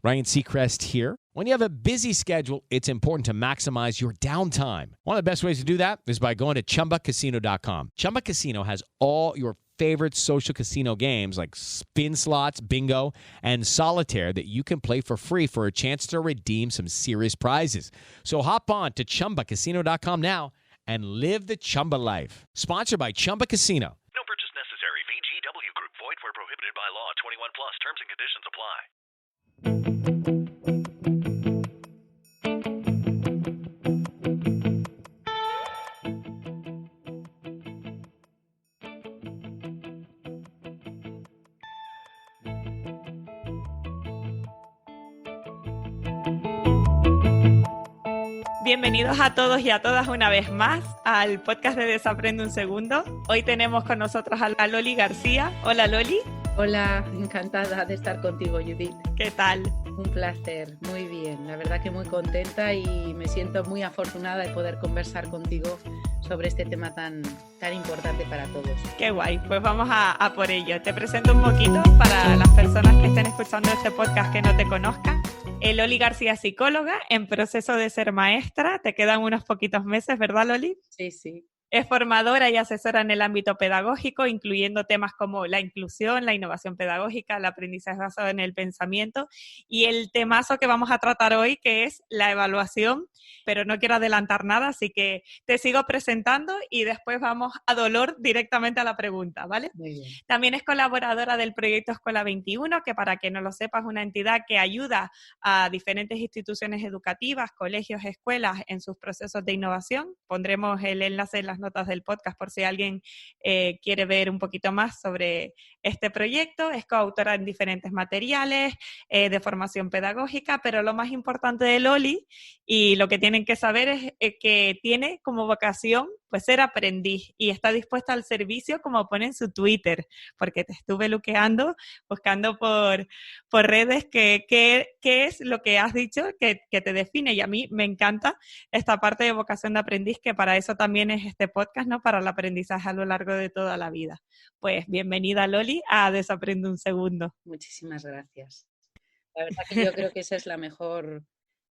Ryan Seacrest here. When you have a busy schedule, it's important to maximize your downtime. One of the best ways to do that is by going to ChumbaCasino.com. Chumba Casino has all your favorite social casino games like spin slots, bingo, and solitaire that you can play for free for a chance to redeem some serious prizes. So hop on to ChumbaCasino.com now and live the Chumba life. Sponsored by Chumba Casino. No purchase necessary. VGW Group. Void where prohibited by law. 21 plus. Terms and conditions apply. Bienvenidos a todos y a todas una vez más al podcast de Desaprende un Segundo. Hoy tenemos con nosotros a Loli García. Hola, Loli. Hola, encantada de estar contigo, Judith. ¿Qué tal? Un placer, muy bien. La verdad que muy contenta y me siento muy afortunada de poder conversar contigo sobre este tema tan importante para todos. Qué guay, pues vamos a por ello. Te presento un poquito para las personas que estén escuchando este podcast que no te conozcan. Loli García, psicóloga, en proceso de ser maestra. Te quedan unos poquitos meses, ¿verdad, Loli? Sí, sí. Es formadora y asesora en el ámbito pedagógico, incluyendo temas como la inclusión, la innovación pedagógica, el aprendizaje basado en el pensamiento y el temazo que vamos a tratar hoy, que es la evaluación, pero no quiero adelantar nada, así que te sigo presentando y después vamos a dolor directamente a la pregunta, ¿vale? Muy bien. También es colaboradora del proyecto Escuela 21, que para que no lo sepas es una entidad que ayuda a diferentes instituciones educativas, colegios, escuelas en sus procesos de innovación. Pondremos el enlace en las notas del podcast por si alguien quiere ver un poquito más sobre este proyecto. Es coautora en diferentes materiales de formación pedagógica, pero lo más importante de Loli y lo que tienen que saber es que tiene como vocación pues ser aprendiz y está dispuesta al servicio, como pone en su Twitter, porque te estuve luqueando, buscando por redes qué es lo que has dicho que te define, y a mí me encanta esta parte de vocación de aprendiz, que para eso también es este podcast, ¿no? Para el aprendizaje a lo largo de toda la vida. Pues bienvenida, Loli, a Desaprende un Segundo. Muchísimas gracias. La verdad que yo creo que esa es la mejor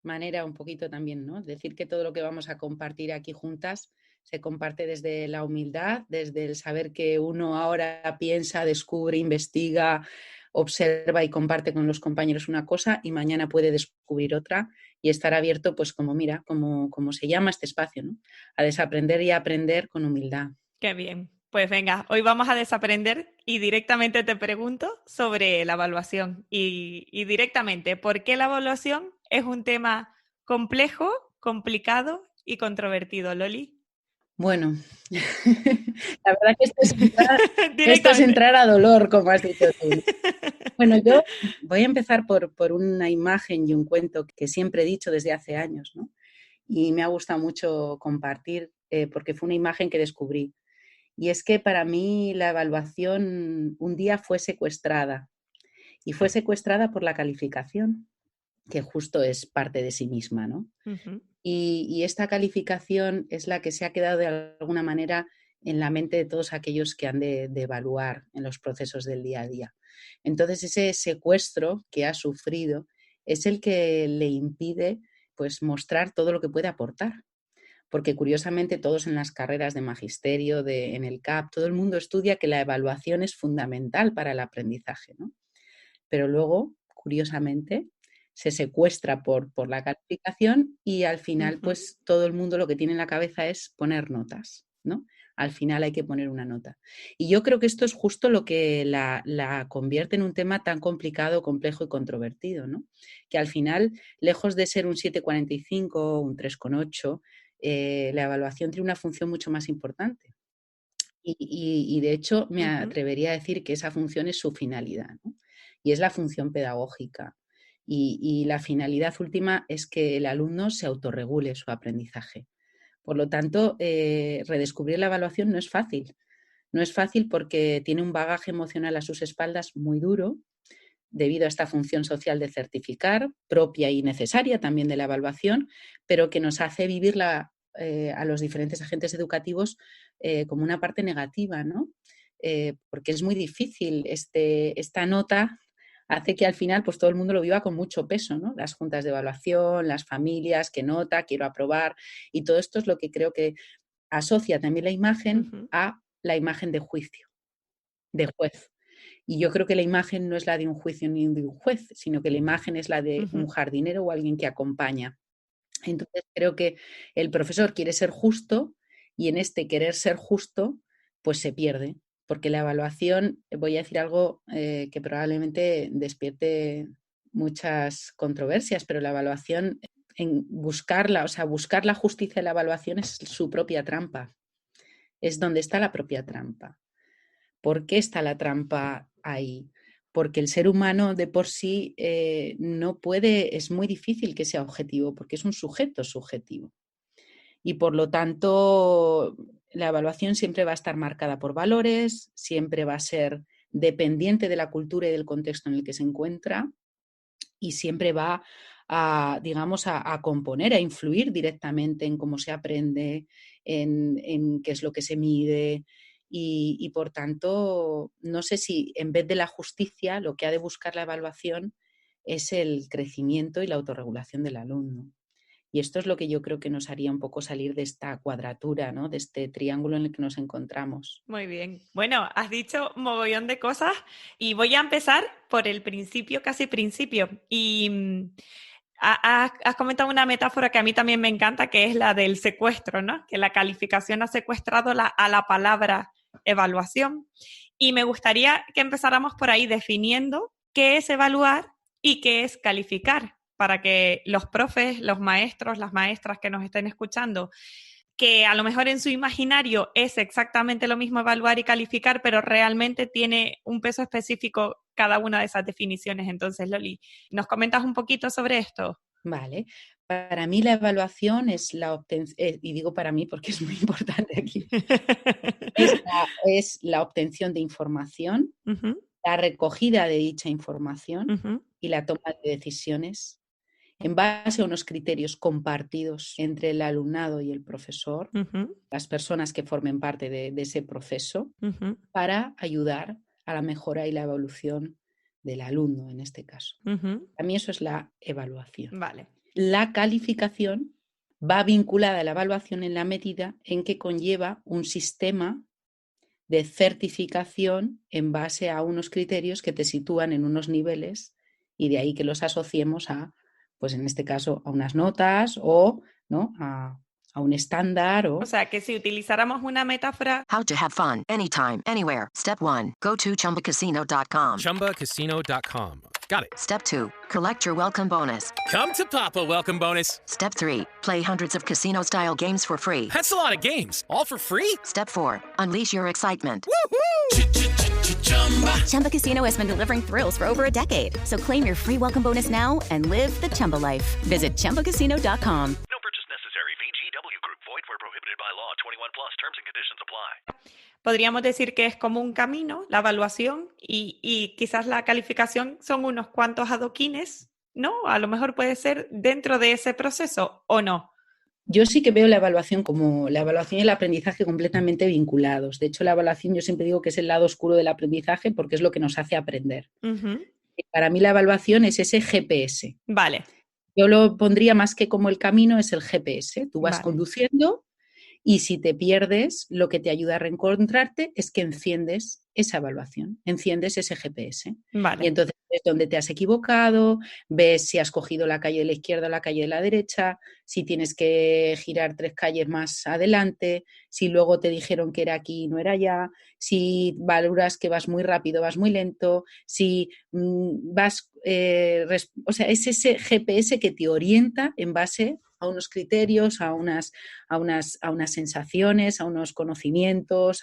manera un poquito también, ¿no? Decir que todo lo que vamos a compartir aquí juntas se comparte desde la humildad, desde el saber que uno ahora piensa, descubre, investiga, observa y comparte con los compañeros una cosa y mañana puede descubrir otra y estar abierto, pues como mira, como se llama este espacio, ¿no? A desaprender y a aprender con humildad. Qué bien. Pues venga, hoy vamos a desaprender y directamente te pregunto sobre la evaluación y directamente, ¿por qué la evaluación es un tema complejo, complicado y controvertido, Loli? Bueno, la verdad que esto es entrar a dolor, como has dicho tú. Bueno, yo voy a empezar por una imagen y un cuento que siempre he dicho desde hace años, ¿no? Y me ha gustado mucho compartir porque fue una imagen que descubrí. Y es que para mí la evaluación un día fue secuestrada y fue secuestrada por la calificación, que justo es parte de sí misma, ¿no? Uh-huh. Y esta calificación es la que se ha quedado de alguna manera en la mente de todos aquellos que han de evaluar en los procesos del día a día. Entonces ese secuestro que ha sufrido es el que le impide pues mostrar todo lo que puede aportar. Porque curiosamente todos en las carreras de magisterio, en el CAP, todo el mundo estudia que la evaluación es fundamental para el aprendizaje, ¿no? Pero luego, curiosamente, se secuestra por la calificación y al final, pues todo el mundo lo que tiene en la cabeza es poner notas, ¿no? Al final hay que poner una nota. Y yo creo que esto es justo lo que la convierte en un tema tan complicado, complejo y controvertido, ¿no? Que al final, lejos de ser un 7,45, un 3,8, la evaluación tiene una función mucho más importante. Y de hecho me atrevería a decir que esa función es su finalidad, ¿no? Y es la función pedagógica. Y la finalidad última es que el alumno se autorregule su aprendizaje. Por lo tanto, redescubrir la evaluación no es fácil. No es fácil porque tiene un bagaje emocional a sus espaldas muy duro, debido a esta función social de certificar, propia y necesaria también de la evaluación, pero que nos hace vivirla a los diferentes agentes educativos como una parte negativa, ¿no? Porque es muy difícil esta nota hace que al final pues todo el mundo lo viva con mucho peso, ¿no? Las juntas de evaluación, las familias, qué nota, quiero aprobar, y todo esto es lo que creo que asocia también la imagen a la imagen de juicio, de juez. Y yo creo que la imagen no es la de un juicio ni de un juez, sino que la imagen es la de un jardinero o alguien que acompaña. Entonces creo que el profesor quiere ser justo y en este querer ser justo, pues se pierde, porque la evaluación, voy a decir algo que probablemente despierte muchas controversias, pero la evaluación, en buscarla, o sea, buscar la justicia de la evaluación es su propia trampa, es donde está la propia trampa. ¿Por qué está la trampa ahí? Porque el ser humano de por sí no puede, es muy difícil que sea objetivo, porque es un sujeto subjetivo. Y por lo tanto, la evaluación siempre va a estar marcada por valores, siempre va a ser dependiente de la cultura y del contexto en el que se encuentra y siempre va a, digamos, a componer, a influir directamente en cómo se aprende, en qué es lo que se mide. Y por tanto, no sé si en vez de la justicia, lo que ha de buscar la evaluación es el crecimiento y la autorregulación del alumno. Y esto es lo que yo creo que nos haría un poco salir de esta cuadratura, ¿no? De este triángulo en el que nos encontramos. Muy bien. Bueno, has dicho mogollón de cosas y voy a empezar por el principio, casi principio. Y has comentado una metáfora que a mí también me encanta, que es la del secuestro, ¿no? Que la calificación ha secuestrado a la palabra evaluación. Y me gustaría que empezáramos por ahí definiendo qué es evaluar y qué es calificar, para que los profes, los maestros, las maestras que nos estén escuchando, que a lo mejor en su imaginario es exactamente lo mismo evaluar y calificar, pero realmente tiene un peso específico cada una de esas definiciones. Entonces, Loli, ¿nos comentas un poquito sobre esto? Vale. Para mí la evaluación es la obtención, y digo para mí porque es muy importante aquí, es la obtención de información, la recogida de dicha información y la toma de decisiones en base a unos criterios compartidos entre el alumnado y el profesor, las personas que formen parte de ese proceso, para ayudar a la mejora y la evolución del alumno en este caso. A mí eso es la evaluación. Vale. La calificación va vinculada a la evaluación en la medida en que conlleva un sistema de certificación en base a unos criterios que te sitúan en unos niveles y de ahí que los asociemos a, pues en este caso, a unas notas o, ¿no?, a un estándar. O sea, que si utilizáramos una metáfora... How to have fun, anytime, anywhere. Step 1, go to ChumbaCasino.com. ChumbaCasino.com. Got it. Step 2, collect your welcome bonus. Come to Papa Welcome Bonus. Step 3, play hundreds of casino-style games for free. That's a lot of games, all for free? Step 4, unleash your excitement. Woohoo! Chumba Casino has been delivering thrills for over a decade. So claim your free welcome bonus now and live the Chumba life. Visit ChumbaCasino.com. No purchase necessary. VGW Group. Void where prohibited by law. 21 plus. Terms and conditions apply. Podríamos decir que es como un camino, la evaluación, y quizás la calificación son unos cuantos adoquines, ¿no? A lo mejor puede ser dentro de ese proceso, ¿o no? Yo sí que veo la evaluación como la evaluación y el aprendizaje completamente vinculados. De hecho, la evaluación yo siempre digo que es el lado oscuro del aprendizaje porque es lo que nos hace aprender. Y para mí la evaluación es ese GPS. Vale. Yo lo pondría más que como el camino, es el GPS. Tú vas conduciendo y si te pierdes, lo que te ayuda a reencontrarte es que enciendes esa evaluación, enciendes ese GPS. Vale. Y entonces ves dónde te has equivocado, ves si has cogido la calle de la izquierda o la calle de la derecha, si tienes que girar 3 calles más adelante, si luego te dijeron que era aquí y no era allá, si valoras que vas muy rápido, vas muy lento, si vas... o sea, es ese GPS que te orienta en base a unos criterios, a unas sensaciones, a unos conocimientos,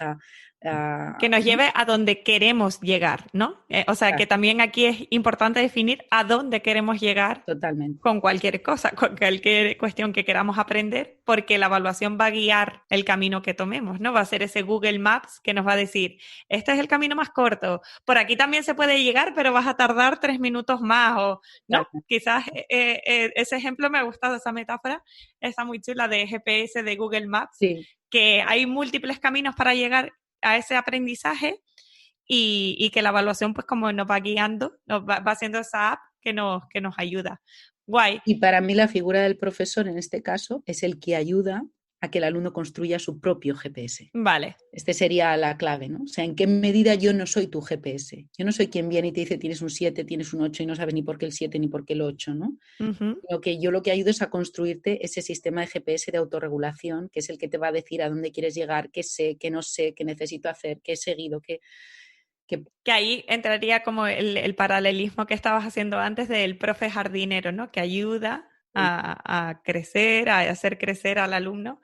que nos lleve a donde queremos llegar, ¿no? O sea, que también aquí es importante definir a dónde queremos llegar. Totalmente. Con cualquier cosa, con cualquier cuestión que queramos aprender, porque la evaluación va a guiar el camino que tomemos, ¿no? Va a ser ese Google Maps que nos va a decir, este es el camino más corto, por aquí también se puede llegar, pero vas a tardar 3 minutos más, o, ¿no? Quizás ese ejemplo me ha gustado, esa metáfora, está muy chula de GPS de Google Maps, que hay múltiples caminos para llegar a ese aprendizaje y que la evaluación pues como nos va guiando, va haciendo esa app que nos ayuda. Guay. Y para mí la figura del profesor en este caso es el que ayuda a que el alumno construya su propio GPS. Vale. Este sería la clave, ¿no? O sea, ¿en qué medida yo no soy tu GPS? Yo no soy quien viene y te dice tienes un 7, tienes un 8 y no sabes ni por qué el 7 ni por qué el 8, ¿no? Sino que yo lo que ayudo es a construirte ese sistema de GPS de autorregulación, que es el que te va a decir a dónde quieres llegar, qué sé, qué no sé, qué necesito hacer, qué he seguido, qué... Que ahí entraría como el paralelismo que estabas haciendo antes del profe jardinero, ¿no? Que ayuda a crecer, a hacer crecer al alumno,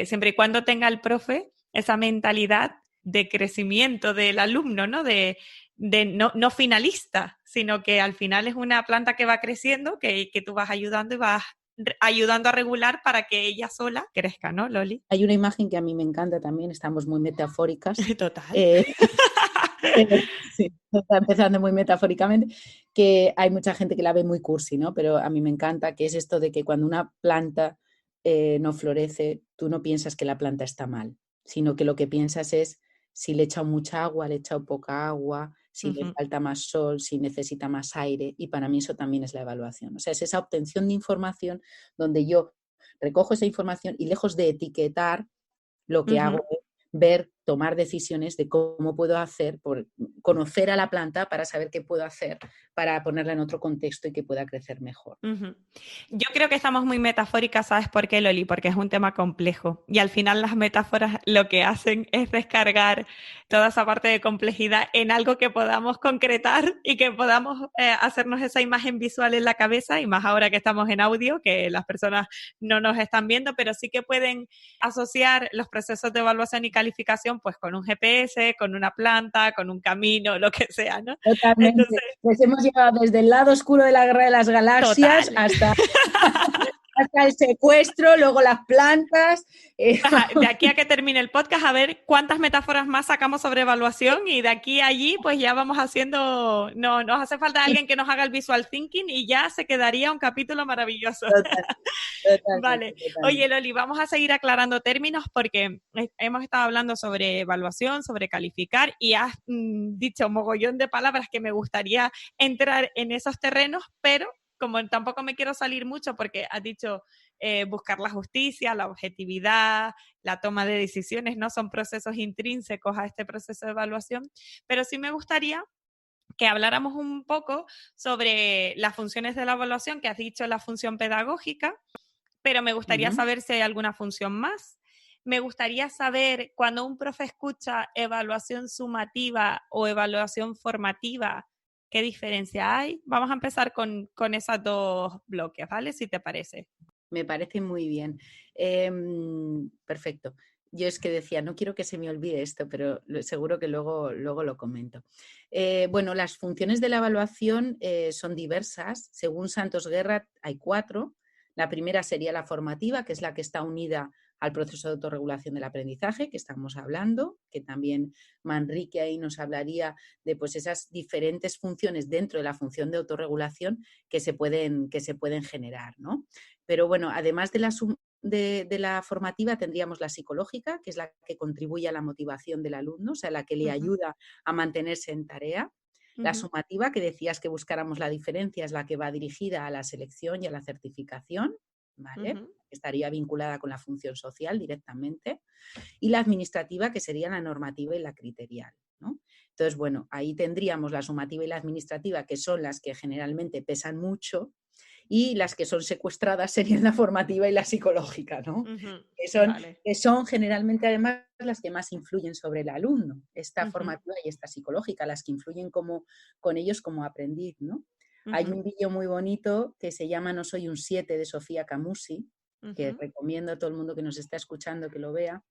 siempre y cuando tenga el profe esa mentalidad de crecimiento del alumno, ¿no? De no finalista, sino que al final es una planta que va creciendo, que tú vas ayudando y vas ayudando a regular para que ella sola crezca, ¿no, Loli? Hay una imagen que a mí me encanta también, estamos muy metafóricas. Total. Sí, está empezando muy metafóricamente, que hay mucha gente que la ve muy cursi, ¿no? Pero a mí me encanta, que es esto de que cuando una planta no florece, tú no piensas que la planta está mal, sino que lo que piensas es si le he echado mucha agua, le he echado poca agua, si le falta más sol, si necesita más aire, y para mí eso también es la evaluación. O sea, es esa obtención de información donde yo recojo esa información y lejos de etiquetar, lo que hago es ver, tomar decisiones de cómo puedo hacer, por conocer a la planta para saber qué puedo hacer para ponerla en otro contexto y que pueda crecer mejor. Yo creo que estamos muy metafóricas, ¿sabes por qué, Loli? Porque es un tema complejo y al final las metáforas lo que hacen es descargar toda esa parte de complejidad en algo que podamos concretar y que podamos hacernos esa imagen visual en la cabeza, y más ahora que estamos en audio, que las personas no nos están viendo, pero sí que pueden asociar los procesos de evaluación y calificación pues con un GPS, con una planta, con un camino, lo que sea, ¿no? Totalmente. Entonces, pues hemos llegado desde el lado oscuro de la Guerra de las Galaxias hasta el secuestro, luego las plantas. De aquí a que termine el podcast, a ver cuántas metáforas más sacamos sobre evaluación, y de aquí a allí pues ya vamos haciendo, no nos hace falta alguien que nos haga el visual thinking y ya se quedaría un capítulo maravilloso. Total, vale. Oye, Loli, vamos a seguir aclarando términos porque hemos estado hablando sobre evaluación, sobre calificar, y has dicho un mogollón de palabras que me gustaría entrar en esos terrenos, pero como tampoco me quiero salir mucho porque has dicho buscar la justicia, la objetividad, la toma de decisiones, ¿no? Son procesos intrínsecos a este proceso de evaluación, pero sí me gustaría que habláramos un poco sobre las funciones de la evaluación, que has dicho la función pedagógica, pero me gustaría saber si hay alguna función más. Me gustaría saber, cuando un profe escucha evaluación sumativa o evaluación formativa, ¿qué diferencia hay? Vamos a empezar con esos dos bloques, ¿vale? Si te parece. Me parece muy bien. Perfecto. Yo es que decía, no quiero que se me olvide esto, pero seguro que luego lo comento. Bueno, las funciones de la evaluación son diversas. Según Santos Guerra hay 4. La primera sería la formativa, que es la que está unida al proceso de autorregulación del aprendizaje que estamos hablando, que también Manrique ahí nos hablaría de pues esas diferentes funciones dentro de la función de autorregulación que se pueden generar, ¿no? Pero bueno, además de la formativa tendríamos la psicológica, que es la que contribuye a la motivación del alumno, o sea, la que le ayuda a mantenerse en tarea. La sumativa, que decías que buscáramos la diferencia, es la que va dirigida a la selección y a la certificación, ¿vale? Estaría vinculada con la función social directamente. Y la administrativa, que sería la normativa y la criterial, ¿no? Entonces, bueno, ahí tendríamos la sumativa y la administrativa, que son las que generalmente pesan mucho, y las que son secuestradas serían la formativa y la psicológica, ¿no? Que son generalmente además las que más influyen sobre el alumno, esta formativa y esta psicológica, las que influyen con ellos como aprendiz, ¿no? Hay un vídeo muy bonito que se llama No soy un 7 de Sofía Camusi, que recomiendo a todo el mundo que nos está escuchando que lo vea,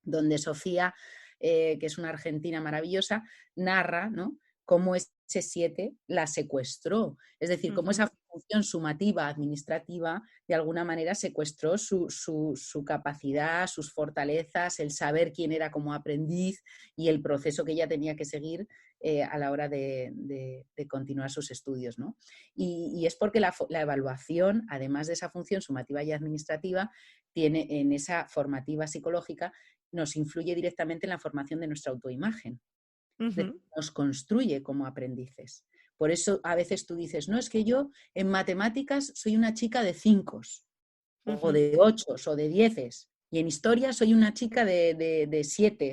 donde Sofía, que es una argentina maravillosa, narra, ¿no?, cómo ese 7 la secuestró. Es decir, cómo esa función sumativa administrativa de alguna manera secuestró su capacidad, sus fortalezas, el saber quién era como aprendiz y el proceso que ella tenía que seguir a la hora de continuar sus estudios, ¿no? Y es porque la evaluación, además de esa función sumativa y administrativa, tiene en esa formativa psicológica, nos influye directamente en la formación de nuestra autoimagen. Nos construye como aprendices. Por eso a veces tú dices, no, es que yo en matemáticas soy una chica de 5 o de 8 o de 10 y en historia soy una chica de 7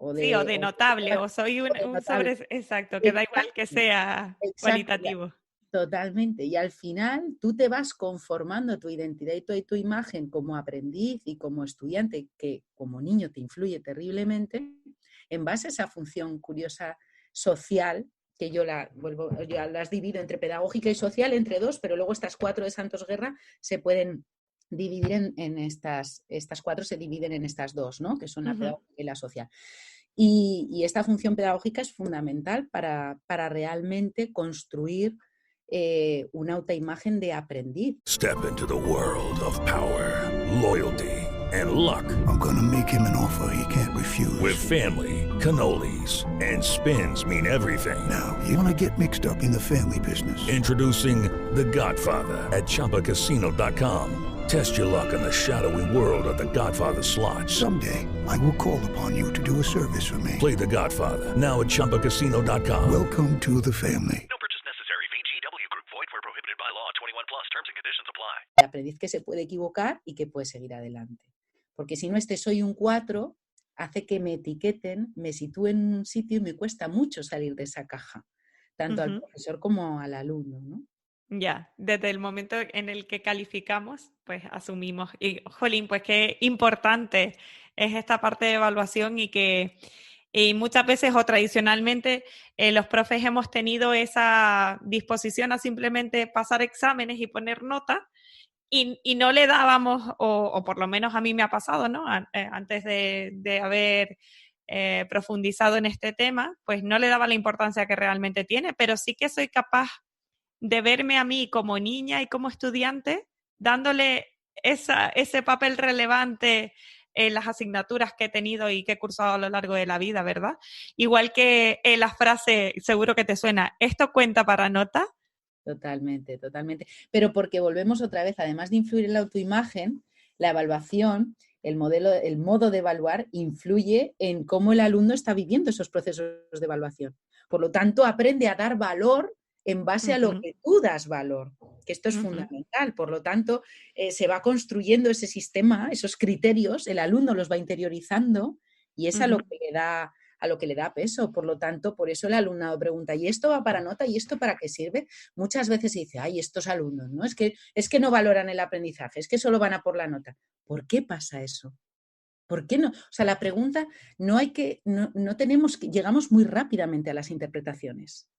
o Sí, o de notable, o soy un notable. exacto, que da igual que sea cualitativo. Totalmente. Y al final tú te vas conformando tu identidad y tu imagen como aprendiz y como estudiante, que como niño te influye terriblemente, en base a esa función curiosa social, que yo las divido entre pedagógica y social, entre 2, pero luego estas 4 de Santos Guerra se pueden dividir en estas 4 se dividen en estas 2, ¿no? Que son la pedagógica y la social. Y esta función pedagógica es fundamental para realmente construir una autoimagen de aprendiz. Step into the world of power, loyalty, and luck. I'm gonna make him an offer he can't refuse. With family, cannolis, and spins mean everything. Now, you wanna get mixed up in the family business. Introducing The Godfather at ChumbaCasino.com. Test your luck in the shadowy world of The Godfather slot. Someday, I will call upon you to do a service for me. Play The Godfather now at ChumbaCasino.com. Welcome to the family. No purchase necessary. VGW Group. Void where prohibited by law. 21 plus. Terms and conditions apply. El aprendiz que se puede equivocar y que puede seguir adelante. Porque si no, soy un 4, hace que me etiqueten, me sitúen en un sitio y me cuesta mucho salir de esa caja, tanto al profesor como al alumno, ¿no? Ya, desde el momento en el que calificamos, pues asumimos. Y, jolín, pues qué importante es esta parte de evaluación y muchas veces o tradicionalmente los profes hemos tenido esa disposición a simplemente pasar exámenes y poner nota y no le dábamos, o por lo menos a mí me ha pasado, ¿no? Antes de haber profundizado en este tema, pues no le daba la importancia que realmente tiene, pero sí que soy capaz de verme a mí como niña y como estudiante, dándole ese papel relevante en las asignaturas que he tenido y que he cursado a lo largo de la vida, ¿verdad? Igual que la frase, seguro que te suena, ¿esto cuenta para nota? Totalmente, totalmente. Pero porque volvemos otra vez, además de influir en la autoimagen, la evaluación, el modo de evaluar influye en cómo el alumno está viviendo esos procesos de evaluación. Por lo tanto, aprende a dar valor en base a lo que tú das valor, que esto es fundamental. Por lo tanto, se va construyendo ese sistema, esos criterios, el alumno los va interiorizando y es a lo que le da peso. Por lo tanto, por eso el alumnado pregunta, ¿y esto va para nota? ¿Y esto para qué sirve? Muchas veces se dice, ay, estos alumnos, ¿no? Es que no valoran el aprendizaje, es que solo van a por la nota. ¿Por qué pasa eso? ¿Por qué no? O sea, la pregunta, no tenemos que, llegamos muy rápidamente a las interpretaciones.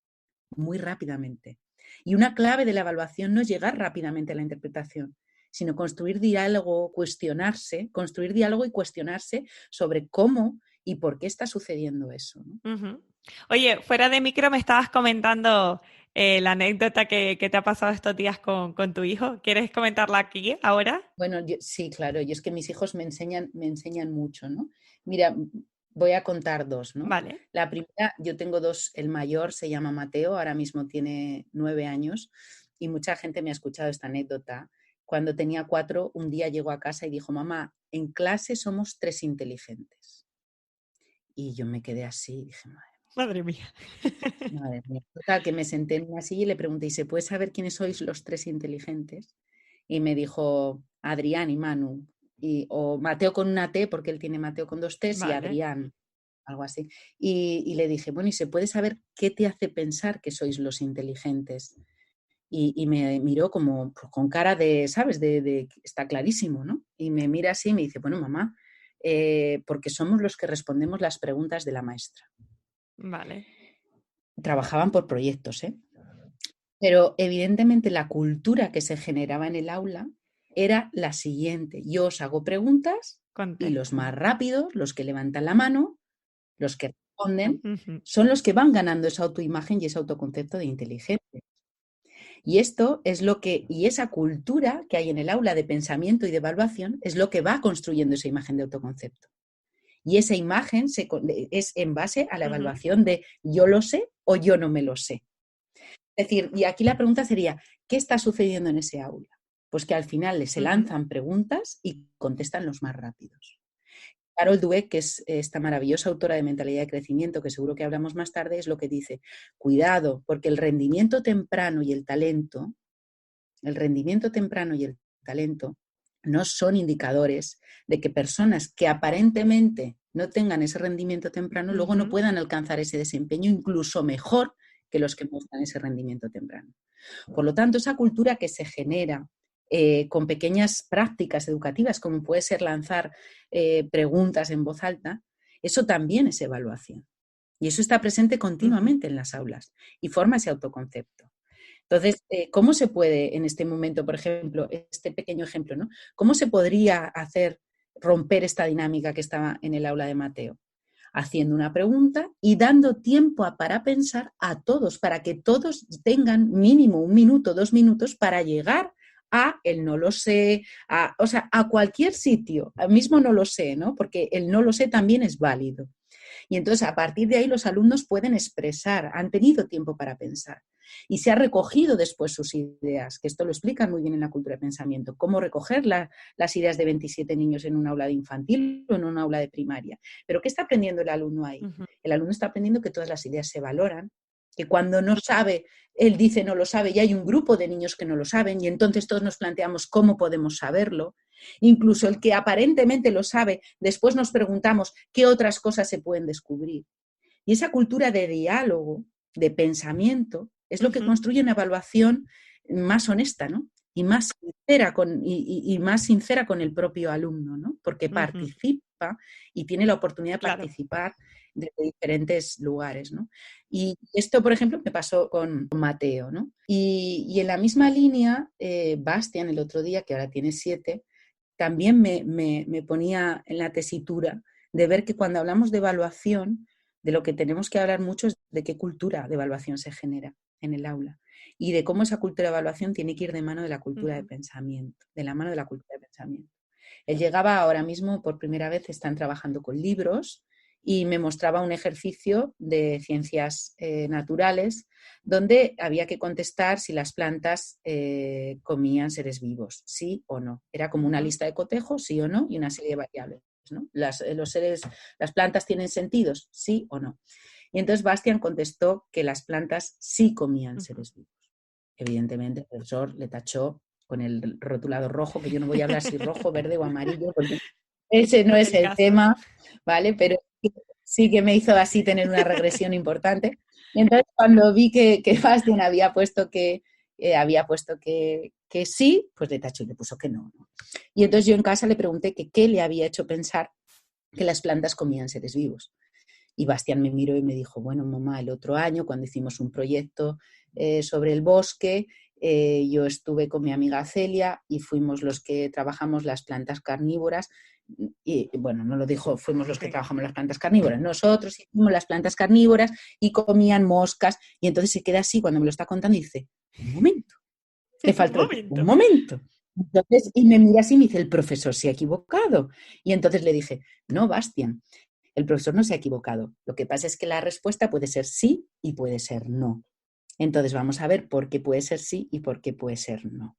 Muy rápidamente. Y una clave de la evaluación no es llegar rápidamente a la interpretación, sino construir diálogo y cuestionarse sobre cómo y por qué está sucediendo eso, ¿no? Oye, fuera de micro me estabas comentando la anécdota que te ha pasado estos días con tu hijo. ¿Quieres comentarla aquí ahora? Bueno, sí, claro. Y es que mis hijos me enseñan mucho, ¿no? Mira, voy a contar 2, ¿no? Vale. La primera, yo tengo 2, el mayor se llama Mateo, ahora mismo tiene 9 años y mucha gente me ha escuchado esta anécdota. Cuando tenía 4, un día llegó a casa y dijo, mamá, en clase somos 3 inteligentes. Y yo me quedé así y dije, madre mía. Madre mía. Total, que me senté en una silla y le pregunté, ¿y se puede saber quiénes sois los 3 inteligentes? Y me dijo, Adrián y Manu. O Mateo con una T, porque él tiene Mateo con 2 T's, vale. Y Adrián, algo así. Y le dije, bueno, ¿y se puede saber qué te hace pensar que sois los inteligentes? Y me miró como con cara de, ¿sabes? De está clarísimo, ¿no? Y me mira así y me dice, bueno, mamá, porque somos los que respondemos las preguntas de la maestra. Vale. Trabajaban por proyectos, ¿eh? Pero evidentemente la cultura que se generaba en el aula era la siguiente. Yo os hago preguntas y los más rápidos, los que levantan la mano, los que responden, son los que van ganando esa autoimagen y ese autoconcepto de inteligente. Y esto es y esa cultura que hay en el aula de pensamiento y de evaluación es lo que va construyendo esa imagen de autoconcepto. Y esa imagen es en base a la evaluación de yo lo sé o yo no me lo sé. Es decir, y aquí la pregunta sería, ¿qué está sucediendo en ese aula? Pues que al final se lanzan preguntas y contestan los más rápidos. Carol Dweck, que es esta maravillosa autora de mentalidad de crecimiento, que seguro que hablamos más tarde, es lo que dice: cuidado, porque el rendimiento temprano y el talento no son indicadores de que personas que aparentemente no tengan ese rendimiento temprano luego no puedan alcanzar ese desempeño incluso mejor que los que muestran ese rendimiento temprano. Por lo tanto, esa cultura que se genera con pequeñas prácticas educativas, como puede ser lanzar preguntas en voz alta, eso también es evaluación. Y eso está presente continuamente en las aulas y forma ese autoconcepto. Entonces, ¿cómo se puede en este momento, por ejemplo, este pequeño ejemplo, ¿no? ¿Cómo se podría hacer romper esta dinámica que estaba en el aula de Mateo? Haciendo una pregunta y dando tiempo para pensar a todos, para que todos tengan mínimo 1 minuto, 2 minutos para llegar a el no lo sé, a cualquier sitio, al mismo no lo sé, ¿no? Porque el no lo sé también es válido. Y entonces, a partir de ahí, los alumnos pueden expresar, han tenido tiempo para pensar. Y se ha recogido después sus ideas, que esto lo explican muy bien en la cultura de pensamiento, cómo recoger las ideas de 27 niños en un aula de infantil o en un aula de primaria. Pero ¿qué está aprendiendo el alumno ahí? El alumno está aprendiendo que todas las ideas se valoran, que cuando no sabe, él dice no lo sabe y hay un grupo de niños que no lo saben y entonces todos nos planteamos cómo podemos saberlo. Incluso el que aparentemente lo sabe, después nos preguntamos qué otras cosas se pueden descubrir. Y esa cultura de diálogo, de pensamiento, es lo que construye una evaluación más honesta, ¿no? Y más sincera con el propio alumno, ¿no? Porque participa y tiene la oportunidad de participar desde diferentes lugares, ¿no? Y esto, por ejemplo, me pasó con Mateo, ¿no? Y en la misma línea, Bastian, el otro día, que ahora tiene 7, también me ponía en la tesitura de ver que cuando hablamos de evaluación, de lo que tenemos que hablar mucho es de qué cultura de evaluación se genera en el aula y de cómo esa cultura de evaluación tiene que ir de mano de la cultura de pensamiento, de la mano de la cultura de pensamiento. Él llegaba ahora mismo, por primera vez están trabajando con libros y me mostraba un ejercicio de ciencias naturales donde había que contestar si las plantas comían seres vivos, sí o no. Era como una lista de cotejos, sí o no, y una serie de variables, ¿no? Las plantas tienen sentidos, sí o no. Y entonces Bastian contestó que las plantas sí comían seres vivos. Evidentemente el profesor le tachó con el rotulado rojo, que yo no voy a hablar si rojo, verde o amarillo, porque ese no es el tema, ¿vale? Pero sí que me hizo así tener una regresión importante. Y entonces cuando vi que Bastian había puesto que sí, pues le tachó y le puso que no. Y entonces yo en casa le pregunté que qué le había hecho pensar que las plantas comían seres vivos. Y Bastian me miró y me dijo, bueno, mamá, el otro año cuando hicimos un proyecto sobre el bosque, yo estuve con mi amiga Celia y fuimos los que trabajamos las plantas carnívoras. Y bueno, no lo dijo, fuimos los que trabajamos las plantas carnívoras. Nosotros hicimos las plantas carnívoras y comían moscas. Y entonces se queda así cuando me lo está contando y dice, un momento, te faltó un momento. Entonces, y me mira así y me dice, el profesor se ha equivocado. Y entonces le dije, no, Bastian, el profesor no se ha equivocado. Lo que pasa es que la respuesta puede ser sí y puede ser no. Entonces vamos a ver por qué puede ser sí y por qué puede ser no.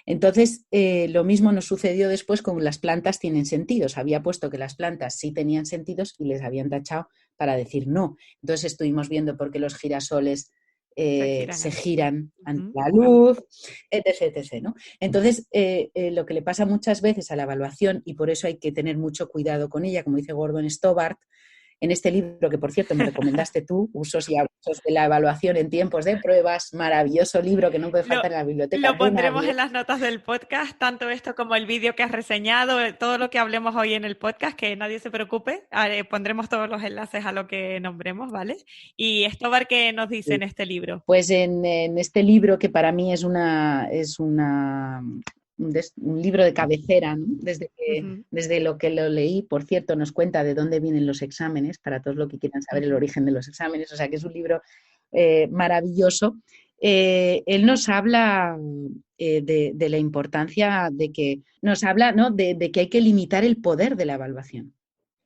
Entonces, lo mismo nos sucedió después con las plantas tienen sentidos. Había puesto que las plantas sí tenían sentidos y les habían tachado para decir no. Entonces estuvimos viendo por qué los girasoles se giran ante la luz, etc. ¿no? Entonces, lo que le pasa muchas veces a la evaluación, y por eso hay que tener mucho cuidado con ella, como dice Gordon Stobbart, en este libro que, por cierto, me recomendaste tú, Usos y Abusos de la Evaluación en Tiempos de Pruebas, maravilloso libro que no puede faltar en la biblioteca. Lo pondremos en las notas del podcast, tanto esto como el vídeo que has reseñado, todo lo que hablemos hoy en el podcast, que nadie se preocupe, pondremos todos los enlaces a lo que nombremos, ¿vale? Y Stobbart, ¿qué nos dice en este libro? Pues en este libro, que para mí es un libro de cabecera, ¿no? Desde lo que lo leí, por cierto, nos cuenta de dónde vienen los exámenes, para todos los que quieran saber el origen de los exámenes, o sea que es un libro maravilloso. Él nos habla de la importancia de que, nos habla, ¿no? de que hay que limitar el poder de la evaluación,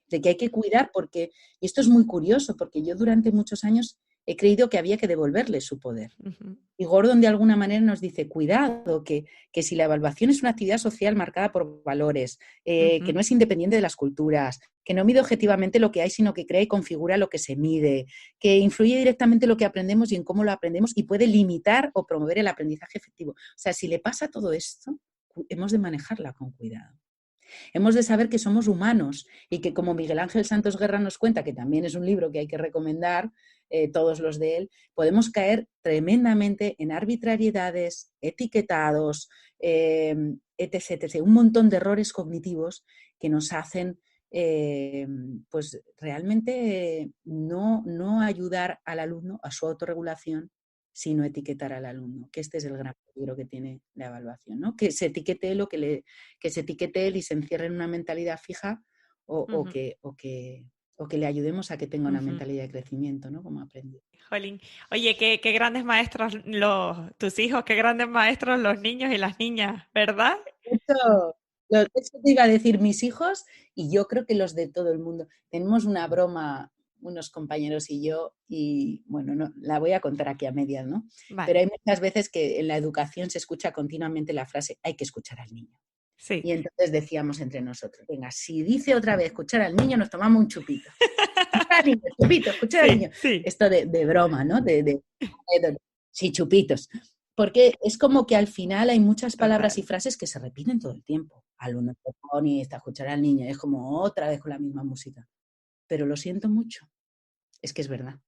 de que hay que cuidar, porque, y esto es muy curioso, porque yo durante muchos años he creído que había que devolverle su poder. Ujú. Y Gordon de alguna manera nos dice, cuidado, que si la evaluación es una actividad social marcada por valores, que no es independiente de las culturas, que no mide objetivamente lo que hay, sino que crea y configura lo que se mide, que influye directamente en lo que aprendemos y en cómo lo aprendemos y puede limitar o promover el aprendizaje efectivo. O sea, si le pasa todo esto, hemos de manejarla con cuidado. Hemos de saber que somos humanos y que, como Miguel Ángel Santos Guerra nos cuenta, que también es un libro que hay que recomendar, todos los de él, podemos caer tremendamente en arbitrariedades, etiquetados, etc. Un montón de errores cognitivos que nos hacen pues realmente no ayudar al alumno a su autorregulación, sino etiquetar al alumno, que este es el gran peligro que tiene la evaluación, ¿no? Que se etiquete que se etiquete él y se encierre en una mentalidad fija o que le ayudemos a que tenga una mentalidad de crecimiento, ¿no? Como aprende. Jolín. Oye, qué grandes maestros tus hijos, qué grandes maestros los niños y las niñas, ¿verdad? Eso te iba a decir mis hijos y yo creo que los de todo el mundo. Tenemos una broma, unos compañeros y yo, y bueno, no, la voy a contar aquí a medias, ¿no? Vale. Pero hay muchas veces que en la educación se escucha continuamente la frase, hay que escuchar al niño. Sí. Y entonces decíamos entre nosotros, venga, si dice otra vez escuchar al niño, nos tomamos un chupito. Escuchar al niño, chupito, escuchar al niño. Sí. Esto de broma, ¿no? Sí, chupitos. Porque es como que al final hay muchas palabras y frases que se repiten todo el tiempo. Alumno protagonista, escuchar al niño, es como otra vez con la misma música. Pero lo siento mucho, es que es verdad.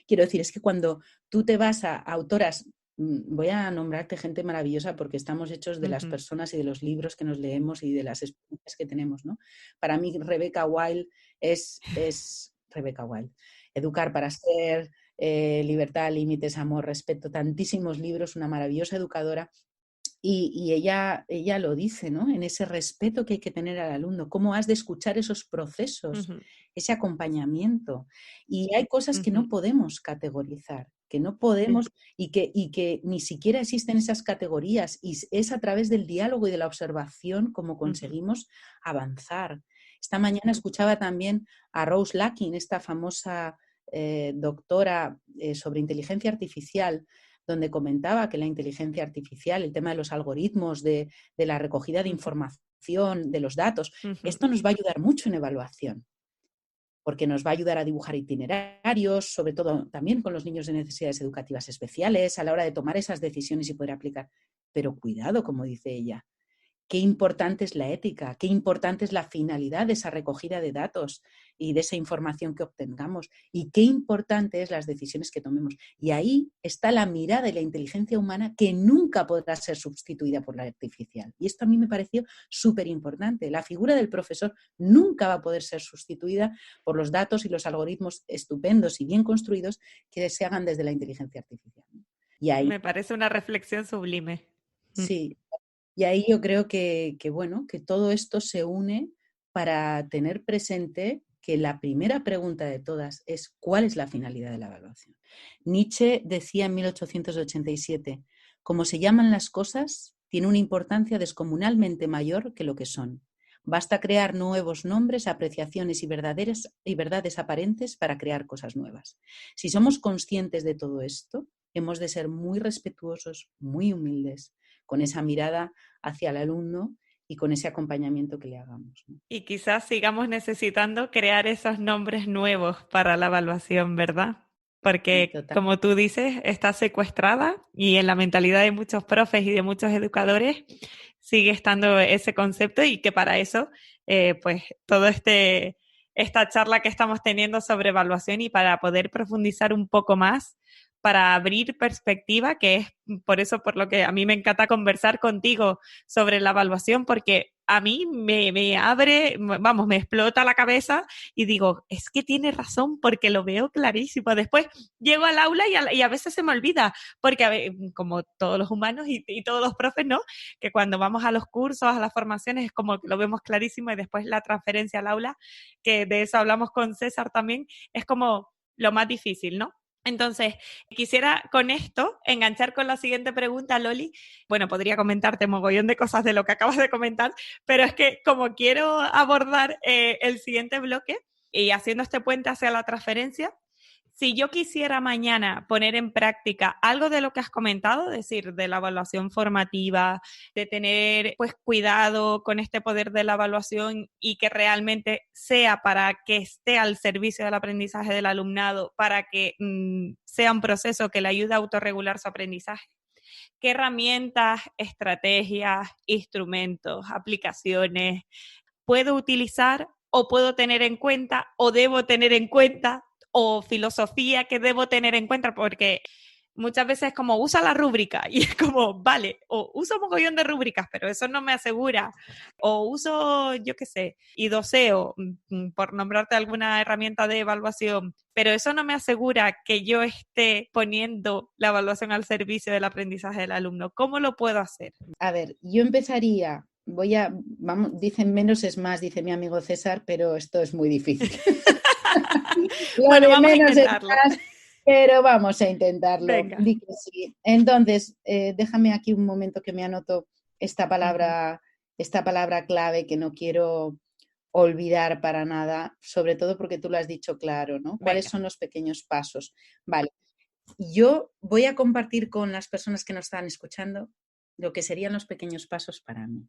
Quiero decir, es que cuando tú te vas a autoras, voy a nombrarte gente maravillosa porque estamos hechos de las personas y de los libros que nos leemos y de las experiencias que tenemos, ¿no? Para mí Rebecca Wilde es Rebecca Wilde. Educar para ser, Libertad, límites, amor, respeto, tantísimos libros, una maravillosa educadora. Y ella lo dice, ¿no? En ese respeto que hay que tener al alumno, cómo has de escuchar esos procesos, ese acompañamiento. Y hay cosas que no podemos categorizar, que no podemos y que ni siquiera existen esas categorías. Y es a través del diálogo y de la observación como conseguimos avanzar. Esta mañana escuchaba también a Rose Lakin, esta famosa doctora sobre inteligencia artificial, donde comentaba que la inteligencia artificial, el tema de los algoritmos, de la recogida de información, de los datos, esto nos va a ayudar mucho en evaluación, porque nos va a ayudar a dibujar itinerarios, sobre todo también con los niños de necesidades educativas especiales, a la hora de tomar esas decisiones y poder aplicar. Pero cuidado, como dice ella, qué importante es la ética, qué importante es la finalidad de esa recogida de datos y de esa información que obtengamos y qué importante es las decisiones que tomemos. Y ahí está la mirada y la inteligencia humana que nunca podrá ser sustituida por la artificial. Y esto a mí me pareció súper importante. La figura del profesor nunca va a poder ser sustituida por los datos y los algoritmos estupendos y bien construidos que se hagan desde la inteligencia artificial. Y ahí, me parece una reflexión sublime. Sí. Y ahí yo creo que todo esto se une para tener presente que la primera pregunta de todas es ¿cuál es la finalidad de la evaluación? Nietzsche decía en 1887, como se llaman las cosas, tiene una importancia descomunalmente mayor que lo que son. Basta crear nuevos nombres, apreciaciones y verdades aparentes para crear cosas nuevas. Si somos conscientes de todo esto, hemos de ser muy respetuosos, muy humildes, con esa mirada hacia el alumno y con ese acompañamiento que le hagamos, ¿no? Y quizás sigamos necesitando crear esos nombres nuevos para la evaluación, ¿verdad? Porque, como tú dices, está secuestrada y en la mentalidad de muchos profes y de muchos educadores sigue estando ese concepto y que para eso, pues, todo esta charla que estamos teniendo sobre evaluación y para poder profundizar un poco más, para abrir perspectiva, que es por eso por lo que a mí me encanta conversar contigo sobre la evaluación, porque a mí me abre, vamos, me explota la cabeza y digo, es que tiene razón porque lo veo clarísimo. Después llego al aula y a veces se me olvida, porque como todos los humanos y todos los profes, ¿no? Que cuando vamos a los cursos, a las formaciones, es como que lo vemos clarísimo y después la transferencia al aula, que de eso hablamos con César también, es como lo más difícil, ¿no? Entonces, quisiera con esto enganchar con la siguiente pregunta, Loli. Bueno, podría comentarte mogollón de cosas de lo que acabas de comentar, pero es que como quiero abordar el siguiente bloque y haciendo este puente hacia la transferencia, Si yo quisiera mañana poner en práctica algo de lo que has comentado, es decir, de la evaluación formativa, de tener pues cuidado con este poder de la evaluación y que realmente sea para que esté al servicio del aprendizaje del alumnado, para que sea un proceso que le ayude a autorregular su aprendizaje. ¿Qué herramientas, estrategias, instrumentos, aplicaciones puedo utilizar o puedo tener en cuenta o debo tener en cuenta, o filosofía que debo tener en cuenta? Porque muchas veces es como usa la rúbrica y es como, vale, o uso un mogollón de rúbricas, pero eso no me asegura, o uso, yo qué sé, idoseo, por nombrarte alguna herramienta de evaluación, pero eso no me asegura que yo esté poniendo la evaluación al servicio del aprendizaje del alumno. ¿Cómo lo puedo hacer? A ver, yo empezaría, vamos, dicen menos es más, dice mi amigo César, pero esto es muy difícil. Bueno, vamos a intentarlo. Pero vamos a intentarlo. Venga. Di que sí. Entonces, déjame aquí un momento que me anoto esta palabra clave que no quiero olvidar para nada, sobre todo porque tú lo has dicho claro, ¿no? ¿Cuáles son los pequeños pasos? Vale. Yo voy a compartir con las personas que nos están escuchando lo que serían los pequeños pasos para mí.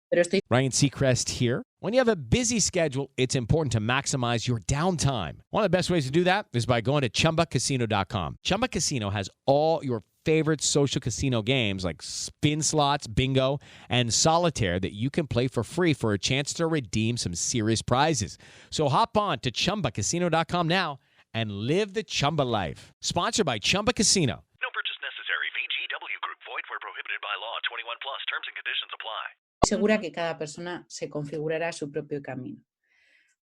Pero estoy... Ryan Seacrest here. When you have a busy schedule, it's important to maximize your downtime. One of the best ways to do that is by going to ChumbaCasino.com. Chumba Casino has all your favorite social casino games like spin slots, bingo, and solitaire that you can play for free for a chance to redeem some serious prizes. So hop on to ChumbaCasino.com now and live the Chumba life. Sponsored by Chumba Casino. No purchase necessary. VGW Group. Void where prohibited by law. 21 plus. Terms and conditions apply. Segura que cada persona se configurará su propio camino.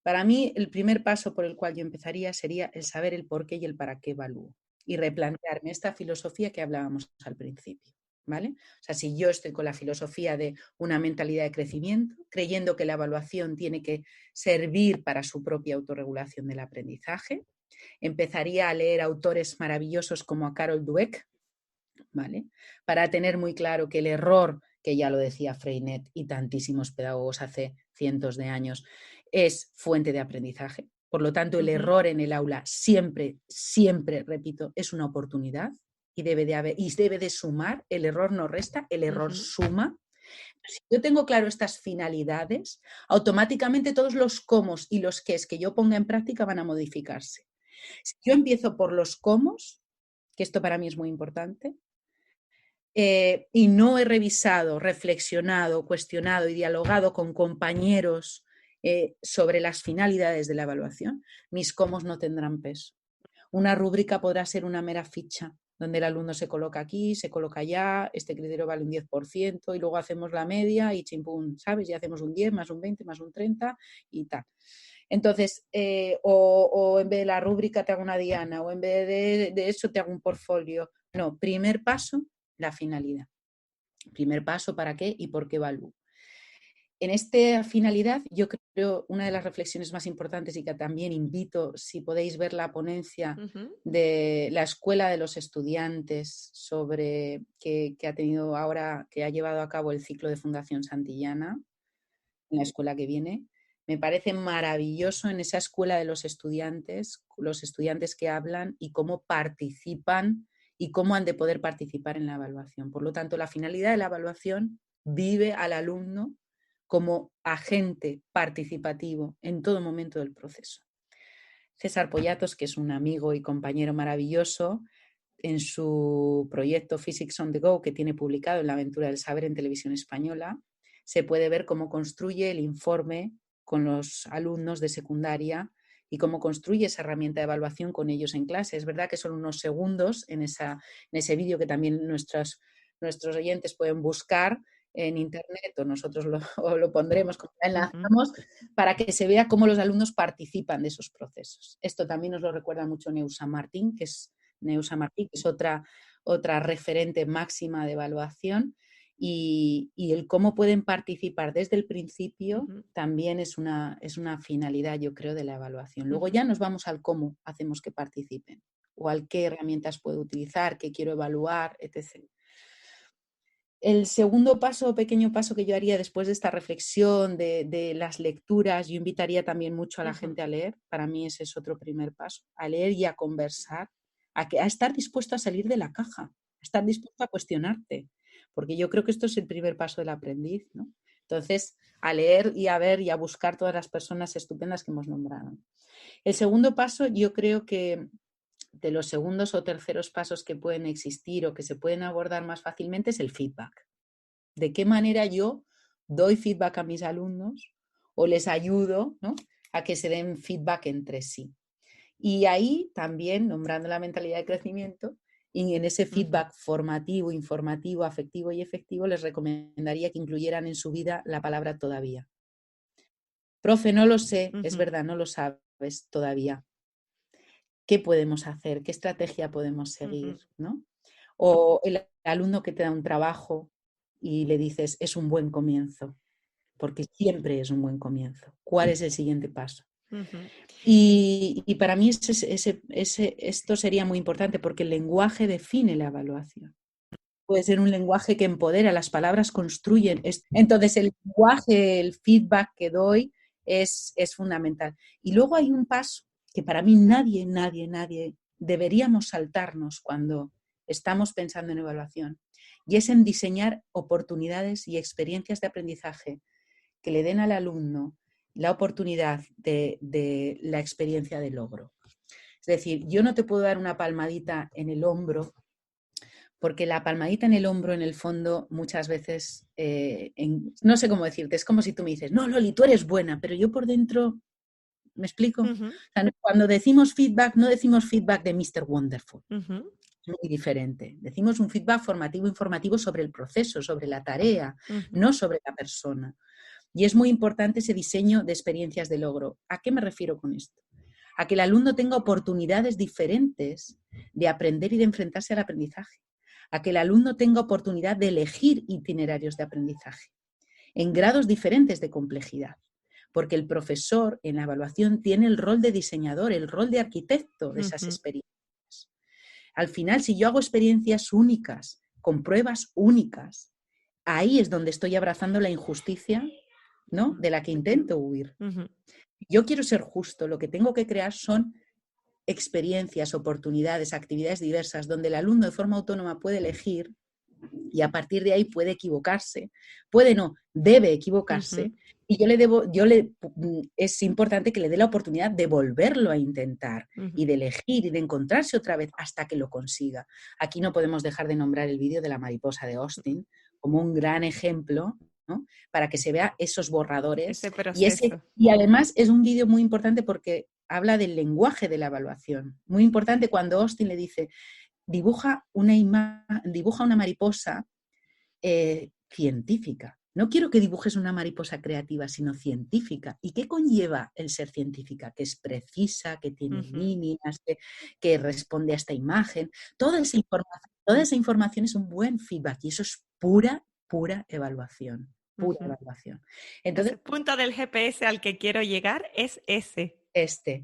Para mí, el primer paso por el cual yo empezaría sería el saber el por qué y el para qué evalúo y replantearme esta filosofía que hablábamos al principio, ¿vale? O sea, si yo estoy con la filosofía de una mentalidad de crecimiento, creyendo que la evaluación tiene que servir para su propia autorregulación del aprendizaje, empezaría a leer autores maravillosos como a Carol Dweck, ¿vale? Para tener muy claro que el error, que ya lo decía Freinet y tantísimos pedagogos hace cientos de años, es fuente de aprendizaje. Por lo tanto, el error en el aula siempre, repito, es una oportunidad y debe de sumar. El error no resta, el error suma. Si yo tengo claro estas finalidades, automáticamente todos los cómo y los qués que yo ponga en práctica van a modificarse. Si yo empiezo por los cómo, que esto para mí es muy importante, y no he revisado, reflexionado, cuestionado y dialogado con compañeros sobre las finalidades de la evaluación, mis cómo no tendrán peso. Una rúbrica podrá ser una mera ficha, donde el alumno se coloca aquí, se coloca allá, este criterio vale un 10% y luego hacemos la media y chimpún, ¿sabes? Y hacemos un 10 más un 20 más un 30 y tal. Entonces, o en vez de la rúbrica te hago una diana, o en vez de eso te hago un portfolio. No, primer paso, la finalidad. Primer paso, ¿para qué y por qué evalúo? En esta finalidad, yo creo una de las reflexiones más importantes y que también invito, si podéis ver la ponencia de la Escuela de los Estudiantes sobre que ha tenido ahora, que ha llevado a cabo el ciclo de Fundación Santillana, en la escuela que viene, me parece maravilloso en esa Escuela de los estudiantes que hablan y cómo participan y cómo han de poder participar en la evaluación. Por lo tanto, la finalidad de la evaluación vive al alumno como agente participativo en todo momento del proceso. César Pollatos, que es un amigo y compañero maravilloso, en su proyecto Physics on the Go, que tiene publicado en La Aventura del Saber en Televisión Española, se puede ver cómo construye el informe con los alumnos de secundaria y cómo construye esa herramienta de evaluación con ellos en clase. Es verdad que son unos segundos en ese vídeo que también nuestros oyentes pueden buscar en internet o nosotros lo pondremos, como la enlazamos, para que se vea cómo los alumnos participan de esos procesos. Esto también nos lo recuerda mucho Neusa Martín, que es otra referente máxima de evaluación. Y el cómo pueden participar desde el principio también es una finalidad, yo creo, de la evaluación. Luego ya nos vamos al cómo hacemos que participen o al qué herramientas puedo utilizar, qué quiero evaluar, etc. El segundo paso, pequeño paso que yo haría después de esta reflexión de las lecturas, yo invitaría también mucho a la gente a leer. Para mí ese es otro primer paso, a leer y a conversar, a estar dispuesto a salir de la caja, a estar dispuesto a cuestionarte, porque yo creo que esto es el primer paso del aprendiz, ¿no? Entonces, a leer y a ver y a buscar todas las personas estupendas que hemos nombrado. El segundo paso, yo creo que de los segundos o terceros pasos que pueden existir o que se pueden abordar más fácilmente es el feedback. ¿De qué manera yo doy feedback a mis alumnos o les ayudo, ¿no?, a que se den feedback entre sí? Y ahí también, nombrando la mentalidad de crecimiento, y en ese feedback formativo, informativo, afectivo y efectivo, les recomendaría que incluyeran en su vida la palabra todavía. Profe, no lo sé, es verdad, no lo sabes todavía. ¿Qué podemos hacer? ¿Qué estrategia podemos seguir? ¿No? O el alumno que te da un trabajo y le dices, es un buen comienzo, porque siempre es un buen comienzo. ¿Cuál es el siguiente paso? Y para mí esto sería muy importante porque el lenguaje define la evaluación. Puede ser un lenguaje que empodera, las palabras construyen. Entonces el lenguaje, el feedback que doy es fundamental. Y luego hay un paso que para mí nadie deberíamos saltarnos cuando estamos pensando en evaluación, y es en diseñar oportunidades y experiencias de aprendizaje que le den al alumno la oportunidad de la experiencia de logro. Es decir, yo no te puedo dar una palmadita en el hombro, porque la palmadita en el hombro, en el fondo, muchas veces, no sé cómo decirte, es como si tú me dices, no, Loli, tú eres buena, pero yo por dentro, ¿me explico? O sea, cuando decimos feedback, no decimos feedback de Mr. Wonderful. Es muy diferente. Decimos un feedback formativo, informativo sobre el proceso, sobre la tarea, no sobre la persona. Y es muy importante ese diseño de experiencias de logro. ¿A qué me refiero con esto? A que el alumno tenga oportunidades diferentes de aprender y de enfrentarse al aprendizaje. A que el alumno tenga oportunidad de elegir itinerarios de aprendizaje en grados diferentes de complejidad. Porque el profesor en la evaluación tiene el rol de diseñador, el rol de arquitecto de esas experiencias. Al final, si yo hago experiencias únicas, con pruebas únicas, ahí es donde estoy abrazando la injusticia, ¿no?, de la que intento huir. Yo quiero ser justo, lo que tengo que crear son experiencias, oportunidades, actividades diversas, donde el alumno de forma autónoma puede elegir y a partir de ahí puede equivocarse, puede no, debe equivocarse, y es importante que le dé la oportunidad de volverlo a intentar y de elegir y de encontrarse otra vez hasta que lo consiga. Aquí no podemos dejar de nombrar el vídeo de la mariposa de Austin como un gran ejemplo, ¿no?, para que se vea esos borradores. Ese proceso. Y además es un vídeo muy importante porque habla del lenguaje de la evaluación. Muy importante cuando Austin le dice, dibuja una mariposa científica. No quiero que dibujes una mariposa creativa, sino científica. ¿Y qué conlleva el ser científica? Que es precisa, que tiene líneas, que responde a esta imagen. Toda esa información es un buen feedback y eso es pura evaluación. Pura evaluación. Entonces, el punto del GPS al que quiero llegar es ese.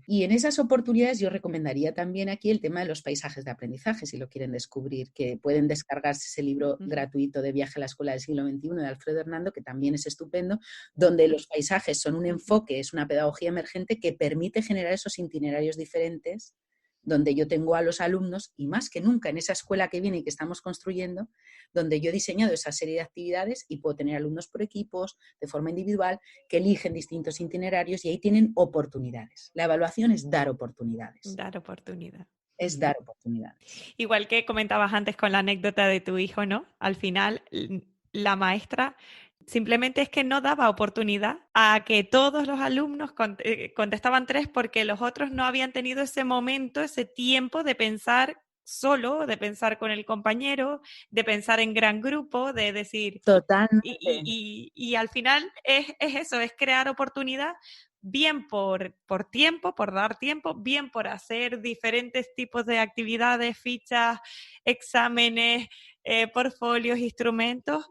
Y en esas oportunidades yo recomendaría también aquí el tema de los paisajes de aprendizaje, si lo quieren descubrir, que pueden descargarse ese libro gratuito de Viaje a la Escuela del Siglo XXI de Alfredo Hernando, que también es estupendo, donde los paisajes son un enfoque, es una pedagogía emergente que permite generar esos itinerarios diferentes, donde yo tengo a los alumnos, y más que nunca en esa escuela que viene y que estamos construyendo, donde yo he diseñado esa serie de actividades y puedo tener alumnos por equipos, de forma individual, que eligen distintos itinerarios y ahí tienen oportunidades. La evaluación es dar oportunidades. Dar oportunidad. Es dar oportunidades. Igual que comentabas antes con la anécdota de tu hijo, ¿no? Al final, la maestra simplemente es que no daba oportunidad a que todos los alumnos contestaban 3 porque los otros no habían tenido ese momento, ese tiempo de pensar solo, de pensar con el compañero, de pensar en gran grupo, de decir... Totalmente. Y al final es eso, es crear oportunidad, bien por tiempo, por dar tiempo, bien por hacer diferentes tipos de actividades, fichas, exámenes, portfolios, instrumentos,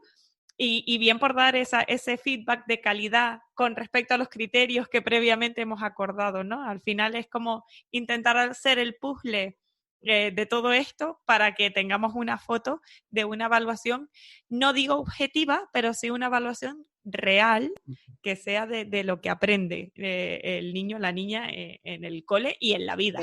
y bien por dar ese feedback de calidad con respecto a los criterios que previamente hemos acordado, ¿no? Al final es como intentar hacer el puzzle de todo esto para que tengamos una foto de una evaluación, no digo objetiva, pero sí una evaluación real que sea de lo que aprende el niño o la niña en el cole y en la vida.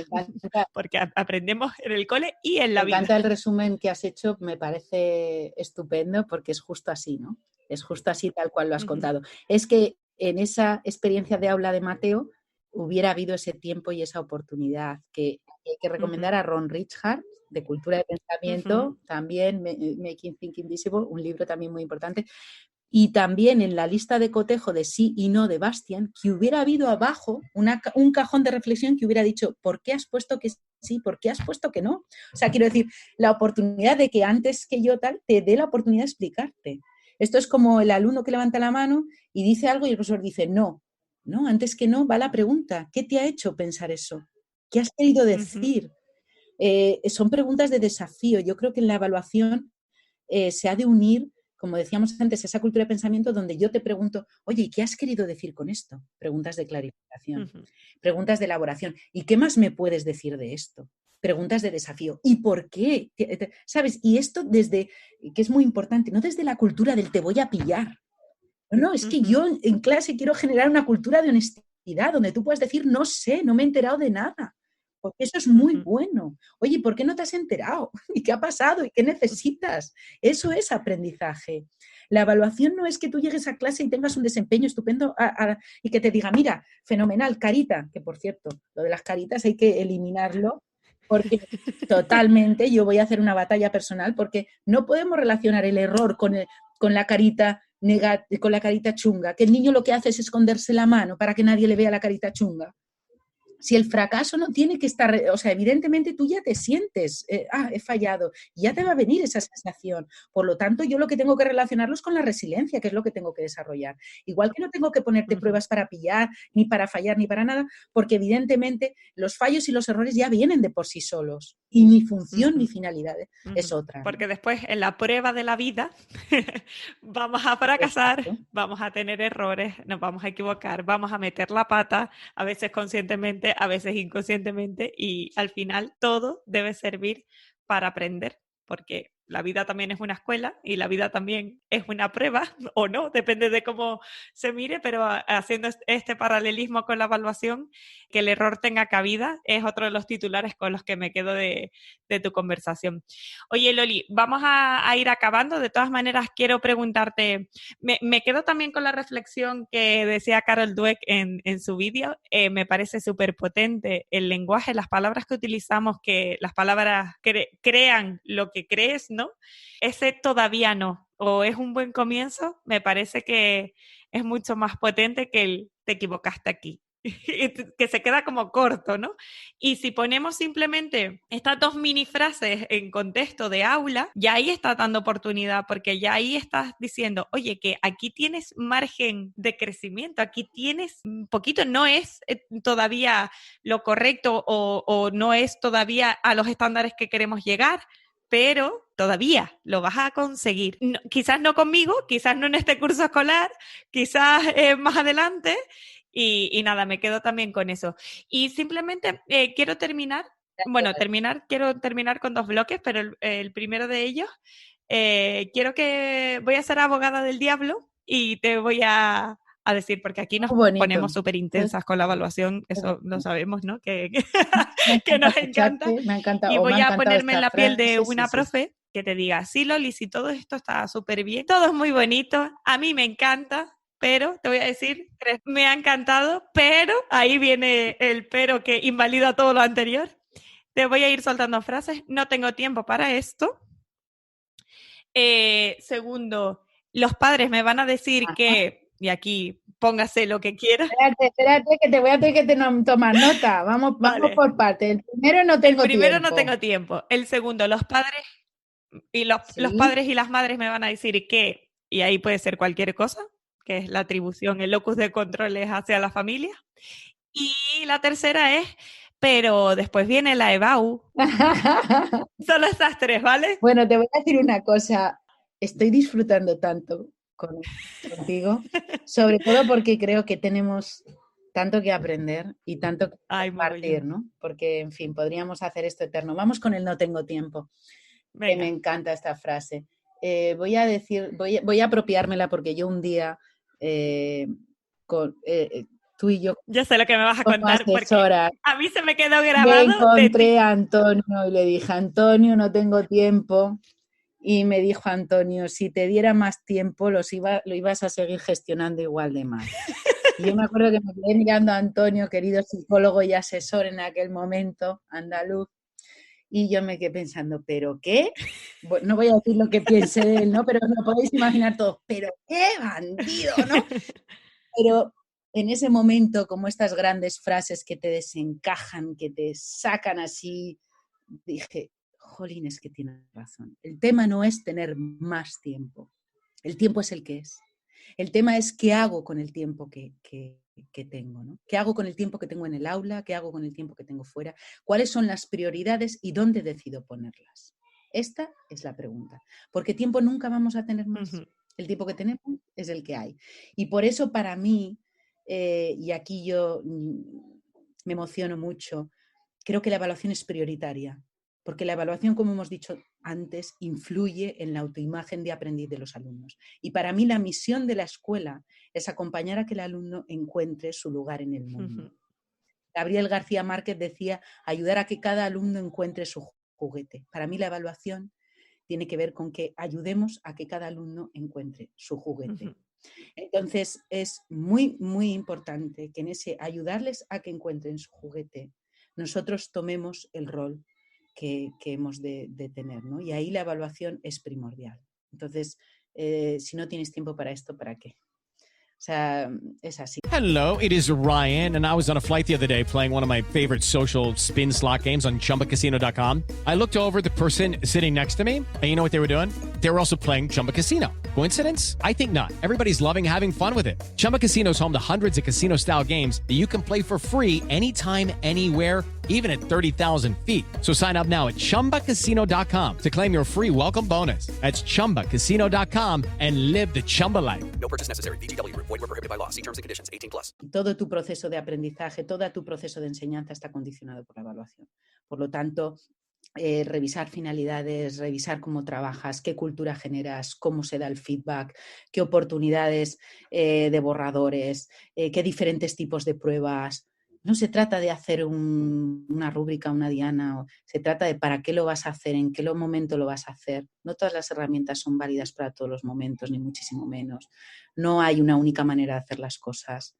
Porque aprendemos en el cole y en la vida. Me encanta el resumen que has hecho, me parece estupendo porque es justo así, ¿no? Es justo así tal cual lo has contado. Es que en esa experiencia de aula de Mateo hubiera habido ese tiempo y esa oportunidad que hay que recomendar a Ron Ritchhart, de Cultura de Pensamiento, también Making Thinking Visible, un libro también muy importante. Y también en la lista de cotejo de sí y no de Bastian, que hubiera habido abajo un cajón de reflexión que hubiera dicho, ¿por qué has puesto que sí? ¿Por qué has puesto que no? O sea, quiero decir, la oportunidad de que antes que yo tal, te dé la oportunidad de explicarte. Esto es como el alumno que levanta la mano y dice algo y el profesor dice, no, antes que no va la pregunta, ¿qué te ha hecho pensar eso? ¿Qué has querido decir? Son preguntas de desafío. Yo creo que en la evaluación se ha de unir, como decíamos antes, esa cultura de pensamiento donde yo te pregunto, oye, ¿qué has querido decir con esto? Preguntas de clarificación, preguntas de elaboración. ¿Y qué más me puedes decir de esto? Preguntas de desafío. ¿Y por qué? ¿Sabes? Y esto desde, que es muy importante, no desde la cultura del te voy a pillar. No, es que yo en clase quiero generar una cultura de honestidad donde tú puedas decir, no sé, no me he enterado de nada. Porque eso es muy bueno. Oye, ¿por qué no te has enterado? ¿Y qué ha pasado? ¿Y qué necesitas? Eso es aprendizaje. La evaluación no es que tú llegues a clase y tengas un desempeño estupendo y que te diga, mira, fenomenal, carita, que por cierto, lo de las caritas hay que eliminarlo porque totalmente yo voy a hacer una batalla personal porque no podemos relacionar el error con la carita con la carita chunga, que el niño lo que hace es esconderse la mano para que nadie le vea la carita chunga. Si el fracaso no tiene que estar, o sea, evidentemente tú ya te sientes, he fallado, y ya te va a venir esa sensación. Por lo tanto, yo lo que tengo que relacionarlo es con la resiliencia, que es lo que tengo que desarrollar. Igual que no tengo que ponerte pruebas para pillar, ni para fallar, ni para nada, porque evidentemente los fallos y los errores ya vienen de por sí solos. Y mi función, mi finalidad es otra, ¿no? Porque después en la prueba de la vida vamos a fracasar, vamos a tener errores, nos vamos a equivocar, vamos a meter la pata, a veces conscientemente, a veces inconscientemente, y al final todo debe servir para aprender, porque la vida también es una escuela y la vida también es una prueba, o no, depende de cómo se mire, pero haciendo este paralelismo con la evaluación, que el error tenga cabida, es otro de los titulares con los que me quedo de tu conversación. Oye, Loli, vamos a ir acabando. De todas maneras, quiero preguntarte, me quedo también con la reflexión que decía Carol Dweck en su vídeo. Me parece súper potente el lenguaje, las palabras que utilizamos, que las palabras crean lo que crees, ¿no? Ese todavía no, o es un buen comienzo, me parece que es mucho más potente que el te equivocaste aquí, que se queda como corto, ¿no? Y si ponemos simplemente estas dos mini frases en contexto de aula, ya ahí estás dando oportunidad, porque ya ahí estás diciendo, oye, que aquí tienes margen de crecimiento, aquí tienes un poquito, no es todavía lo correcto o no es todavía a los estándares que queremos llegar, pero todavía lo vas a conseguir. No, quizás no conmigo, quizás no en este curso escolar, quizás más adelante. Y nada, me quedo también con eso. Y simplemente quiero terminar con dos bloques, pero el primero de ellos, voy a ser abogada del diablo y te voy a decir, porque aquí nos ponemos súper intensas con la evaluación, eso lo sabemos, ¿no? Que nos encanta. Y voy a ponerme en la piel de una profe que te diga, sí, Loli, si todo esto está súper bien, todo es muy bonito, a mí me encanta, pero te voy a decir, me ha encantado, pero ahí viene el pero que invalida todo lo anterior. Te voy a ir soltando frases, no tengo tiempo para esto. Segundo, los padres me van a decir que, y aquí póngase lo que quiera. Espérate, que te voy a tener que tomar nota. Vamos por partes. El primero no tengo tiempo. El segundo, los padres y los padres y las madres me van a decir que, y ahí puede ser cualquier cosa, que es la atribución, el locus de control es hacia la familia. Y la tercera es, pero después viene la EBAU. Solo estas tres, ¿vale? Bueno, te voy a decir una cosa. Estoy disfrutando tanto contigo, sobre todo porque creo que tenemos tanto que aprender y tanto que Ay, compartir, mogollón. ¿no? Porque, en fin, podríamos hacer esto eterno. Vamos con el no tengo tiempo, que me Venga, encanta esta frase. Voy a apropiármela porque yo un día, tú y yo yo sé lo que me vas a como contar porque asesoras, a mí se me quedó me grabado de ti. encontré a Antonio y le dije, Antonio, no tengo tiempo. Y me dijo Antonio, si te diera más tiempo, lo ibas a seguir gestionando igual de mal. Y yo me acuerdo que me quedé mirando a Antonio, querido psicólogo y asesor en aquel momento, andaluz, y yo me quedé pensando, ¿pero qué? No voy a decir lo que piense de él, ¿no? Pero lo podéis imaginar todos, ¿pero qué bandido, ¿no? Pero en ese momento, como estas grandes frases que te desencajan, que te sacan así, dije, jolín, es que tienes razón. El tema no es tener más tiempo. El tiempo es el que es. El tema es qué hago con el tiempo que tengo, ¿no? ¿Qué hago con el tiempo que tengo en el aula? ¿Qué hago con el tiempo que tengo fuera? ¿Cuáles son las prioridades y dónde decido ponerlas? Esta es la pregunta. Porque tiempo nunca vamos a tener más. Ujú. El tiempo que tenemos es el que hay. Y por eso para mí, y aquí yo me emociono mucho, creo que la evaluación es prioritaria. Porque la evaluación, como hemos dicho antes, influye en la autoimagen de aprendiz de los alumnos. Y para mí la misión de la escuela es acompañar a que el alumno encuentre su lugar en el mundo. Ujú. Gabriel García Márquez decía, ayudar a que cada alumno encuentre su juguete. Para mí la evaluación tiene que ver con que ayudemos a que cada alumno encuentre su juguete. Ujú. Entonces es muy, muy importante que en ese ayudarles a que encuentren su juguete, nosotros tomemos el rol que hemos de tener, ¿no? Y ahí la evaluación es primordial. Entonces, si no tienes tiempo para esto, ¿para qué? O sea, es así. Hello, it is Ryan, and I was on a flight the other day playing one of my favorite social spin slot games on ChumbaCasino.com. I looked over at the person sitting next to me, and you know what they were doing? They were also playing Chumba Casino. Coincidence? I think not. Everybody's loving having fun with it. Chumba Casino is home to hundreds of casino-style games that you can play for free anytime, anywhere, even at 30,000 feet. So sign up now at ChumbaCasino.com to claim your free welcome bonus. That's ChumbaCasino.com and live the Chumba life. No purchase necessary. VGW Group. Void were prohibited by law. See terms and conditions. 18+. Todo tu proceso de aprendizaje, todo tu proceso de enseñanza está condicionado por la evaluación. Por lo tanto, revisar finalidades, revisar cómo trabajas, qué cultura generas, cómo se da el feedback, qué oportunidades de borradores, qué diferentes tipos de pruebas. No se trata de hacer una rúbrica, una diana, se trata de para qué lo vas a hacer, en qué momento lo vas a hacer. No todas las herramientas son válidas para todos los momentos, ni muchísimo menos. No hay una única manera de hacer las cosas,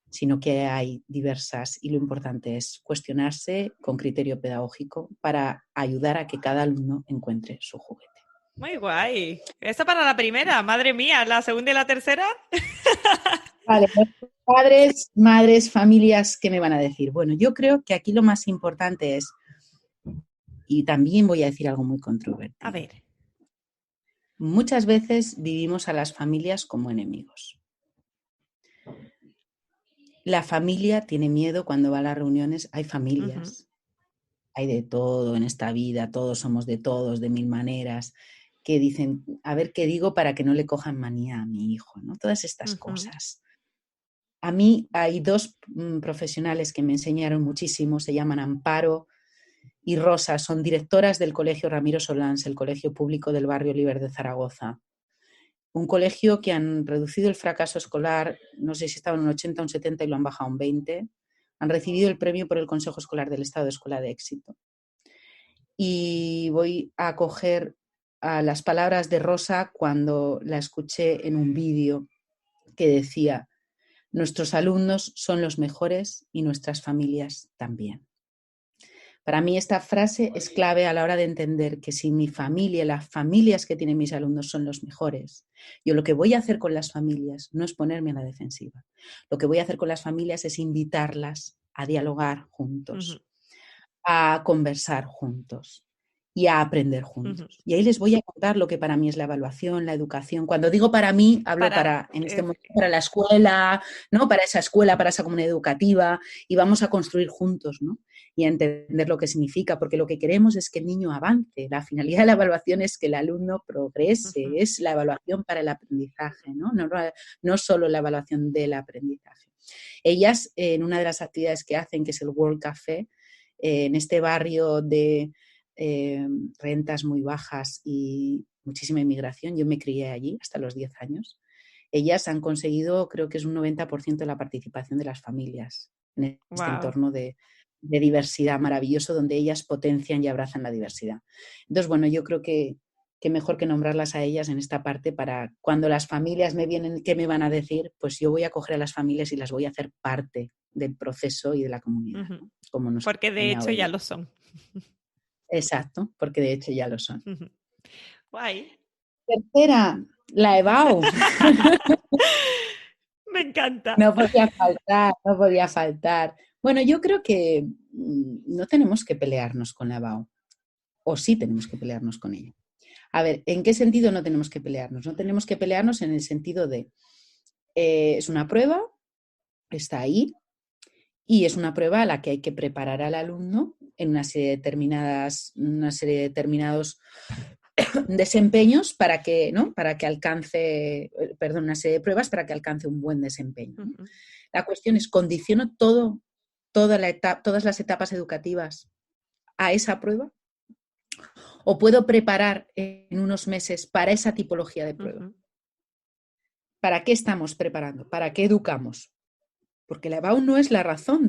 sino que hay diversas, y lo importante es cuestionarse con criterio pedagógico para ayudar a que cada alumno encuentre su juguete. Muy guay. Eso para la primera, madre mía, la segunda y la tercera. Vale, padres, madres, familias, ¿qué me van a decir? Bueno, yo creo que aquí lo más importante es, y también voy a decir algo muy controvertido. A ver. Muchas veces vivimos a las familias como enemigos. La familia tiene miedo cuando va a las reuniones, hay familias, hay de todo en esta vida, todos somos de todos, de mil maneras, que dicen, a ver qué digo para que no le cojan manía a mi hijo, ¿no? Todas estas cosas. A mí hay dos profesionales que me enseñaron muchísimo, se llaman Amparo y Rosa, son directoras del Colegio Ramiro Solans, el colegio público del barrio Liber de Zaragoza. Un colegio que han reducido el fracaso escolar, no sé si estaba en un 80 o un 70 y lo han bajado a un 20. Han recibido el premio por el Consejo Escolar del Estado de Escuela de Éxito. Y voy a coger a las palabras de Rosa cuando la escuché en un vídeo que decía: nuestros alumnos son los mejores y nuestras familias también. Para mí esta frase es clave a la hora de entender que si mi familia, las familias que tienen mis alumnos son los mejores, yo lo que voy a hacer con las familias no es ponerme a la defensiva. Lo que voy a hacer con las familias es invitarlas a dialogar juntos, a conversar juntos y a aprender juntos. Y ahí les voy a contar lo que para mí es la evaluación, la educación. Cuando digo para mí, hablo en este momento para la escuela, ¿no? Para esa escuela, para esa comunidad educativa, y vamos a construir juntos, ¿no? Y a entender lo que significa, porque lo que queremos es que el niño avance. La finalidad de la evaluación es que el alumno progrese, es la evaluación para el aprendizaje, ¿no? No solo la evaluación del aprendizaje. Ellas, en una de las actividades que hacen, que es el World Café, en este barrio de rentas muy bajas y muchísima inmigración, yo me crié allí hasta los 10 años, ellas han conseguido, creo que es un 90% de la participación de las familias en este entorno de diversidad maravilloso, donde ellas potencian y abrazan la diversidad. Entonces, bueno, yo creo que mejor que nombrarlas a ellas en esta parte para cuando las familias me vienen, ¿qué me van a decir? Pues yo voy a coger a las familias y las voy a hacer parte del proceso y de la comunidad. Uh-huh. Como nos porque de hecho ya lo son. Exacto, porque de hecho ya lo son. Uh-huh. Guay. Tercera, la EBAU. Me encanta. No podía faltar. Bueno, yo creo que no tenemos que pelearnos con la EBAU. O sí tenemos que pelearnos con ella. A ver, ¿en qué sentido no tenemos que pelearnos? No tenemos que pelearnos en el sentido de es una prueba, está ahí, y es una prueba a la que hay que preparar al alumno en una serie de determinados desempeños para que alcance, una serie de pruebas para que alcance un buen desempeño, ¿no? Uh-huh. La cuestión es, ¿condiciono todas las etapas educativas a esa prueba? ¿O puedo preparar en unos meses para esa tipología de prueba? Uh-huh. ¿Para qué estamos preparando? ¿Para qué educamos? Porque la EBAU no es la razón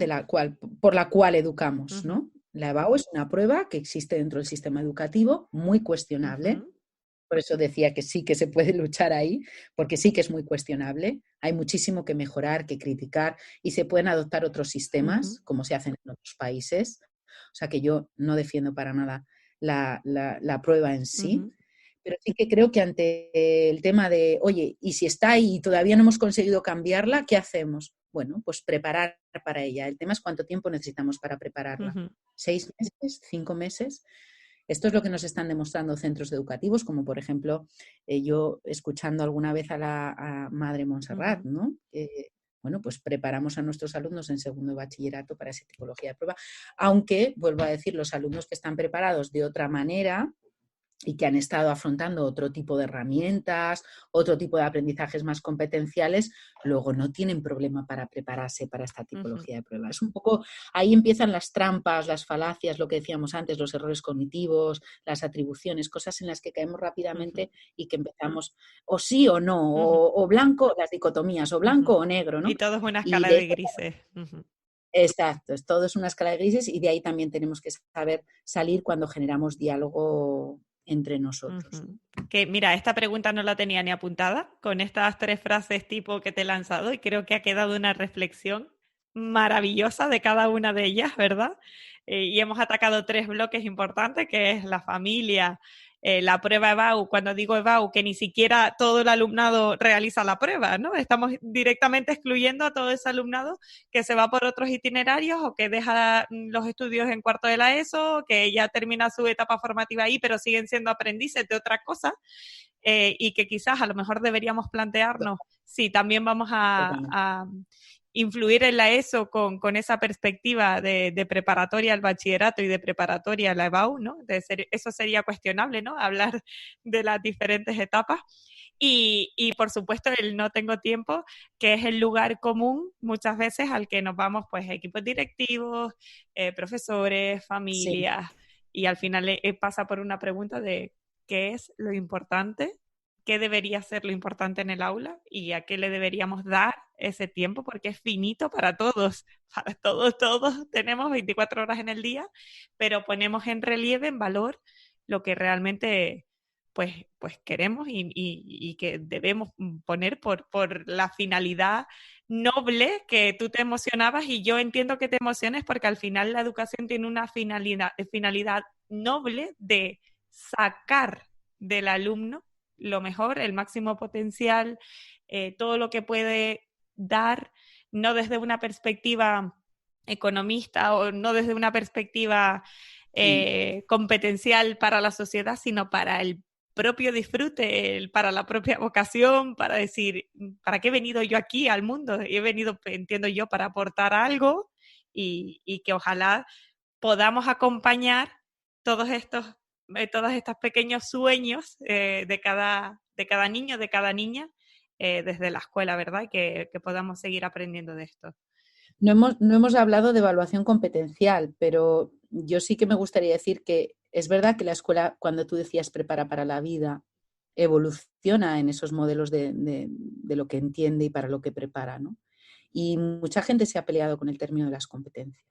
por la cual educamos, ¿no? La EBAU es una prueba que existe dentro del sistema educativo, muy cuestionable. Uh-huh. Por eso decía que sí que se puede luchar ahí, porque sí que es muy cuestionable. Hay muchísimo que mejorar, que criticar, y se pueden adoptar otros sistemas, uh-huh, como se hacen en otros países. O sea que yo no defiendo para nada la prueba en sí. Uh-huh. Pero sí que creo que ante el tema de, oye, y si está ahí y todavía no hemos conseguido cambiarla, ¿qué hacemos? Bueno, pues preparar para ella. El tema es cuánto tiempo necesitamos para prepararla. Uh-huh. 6 meses, 5 meses. Esto es lo que nos están demostrando centros educativos, como por ejemplo, yo escuchando alguna vez a Madre Montserrat, uh-huh, ¿no? Bueno, pues preparamos a nuestros alumnos en segundo de bachillerato para esa tipología de prueba. Aunque, vuelvo a decir, los alumnos que están preparados de otra manera y que han estado afrontando otro tipo de herramientas, otro tipo de aprendizajes más competenciales, luego no tienen problema para prepararse para esta tipología, uh-huh, de prueba. Es un poco, ahí empiezan las trampas, las falacias, lo que decíamos antes, los errores cognitivos, las atribuciones, cosas en las que caemos rápidamente, uh-huh, y que empezamos o sí o no, uh-huh, o blanco, las dicotomías, o blanco, uh-huh, o negro, ¿no? Y todo es una escala de grises. Uh-huh. Exacto, todo es una escala de grises, y de ahí también tenemos que saber salir cuando generamos diálogo entre nosotros. Uh-huh. Que mira, esta pregunta no la tenía ni apuntada con estas 3 frases tipo que te he lanzado, y creo que ha quedado una reflexión maravillosa de cada una de ellas, ¿verdad? Y hemos atacado 3 bloques importantes, que es la familia, la prueba EBAU. Cuando digo EBAU, que ni siquiera todo el alumnado realiza la prueba, ¿no? Estamos directamente excluyendo a todo ese alumnado que se va por otros itinerarios o que deja los estudios en cuarto de la ESO, que ya termina su etapa formativa ahí, pero siguen siendo aprendices de otra cosa, y que quizás a lo mejor deberíamos plantearnos si también vamos a influir en la ESO con esa perspectiva de preparatoria al bachillerato y de preparatoria a la EBAU, ¿no? Eso sería cuestionable, ¿no? Hablar de las diferentes etapas. Y por supuesto el no tengo tiempo, que es el lugar común muchas veces al que nos vamos, pues equipos directivos, profesores, familias, sí, y al final pasa por una pregunta de ¿qué es lo importante? ¿Qué debería ser lo importante en el aula? ¿Y a qué le deberíamos dar ese tiempo? Porque es finito para todos. Para todos tenemos 24 horas en el día, pero ponemos en relieve, en valor, lo que realmente pues queremos y que debemos poner por la finalidad noble que tú te emocionabas, y yo entiendo que te emociones porque al final la educación tiene una finalidad noble de sacar del alumno lo mejor, el máximo potencial, todo lo que puede dar, no desde una perspectiva economista o no desde una perspectiva competencial para la sociedad, sino para el propio disfrute, para la propia vocación, para decir, ¿para qué he venido yo aquí al mundo? He venido, entiendo yo, para aportar algo, y que ojalá podamos acompañar todos estos pequeños sueños de cada niño, de cada niña, desde la escuela, ¿verdad? Que podamos seguir aprendiendo de esto. No hemos hablado de evaluación competencial, pero yo sí que me gustaría decir que es verdad que la escuela, cuando tú decías prepara para la vida, evoluciona en esos modelos de lo que entiende y para lo que prepara, ¿no? Y mucha gente se ha peleado con el término de las competencias.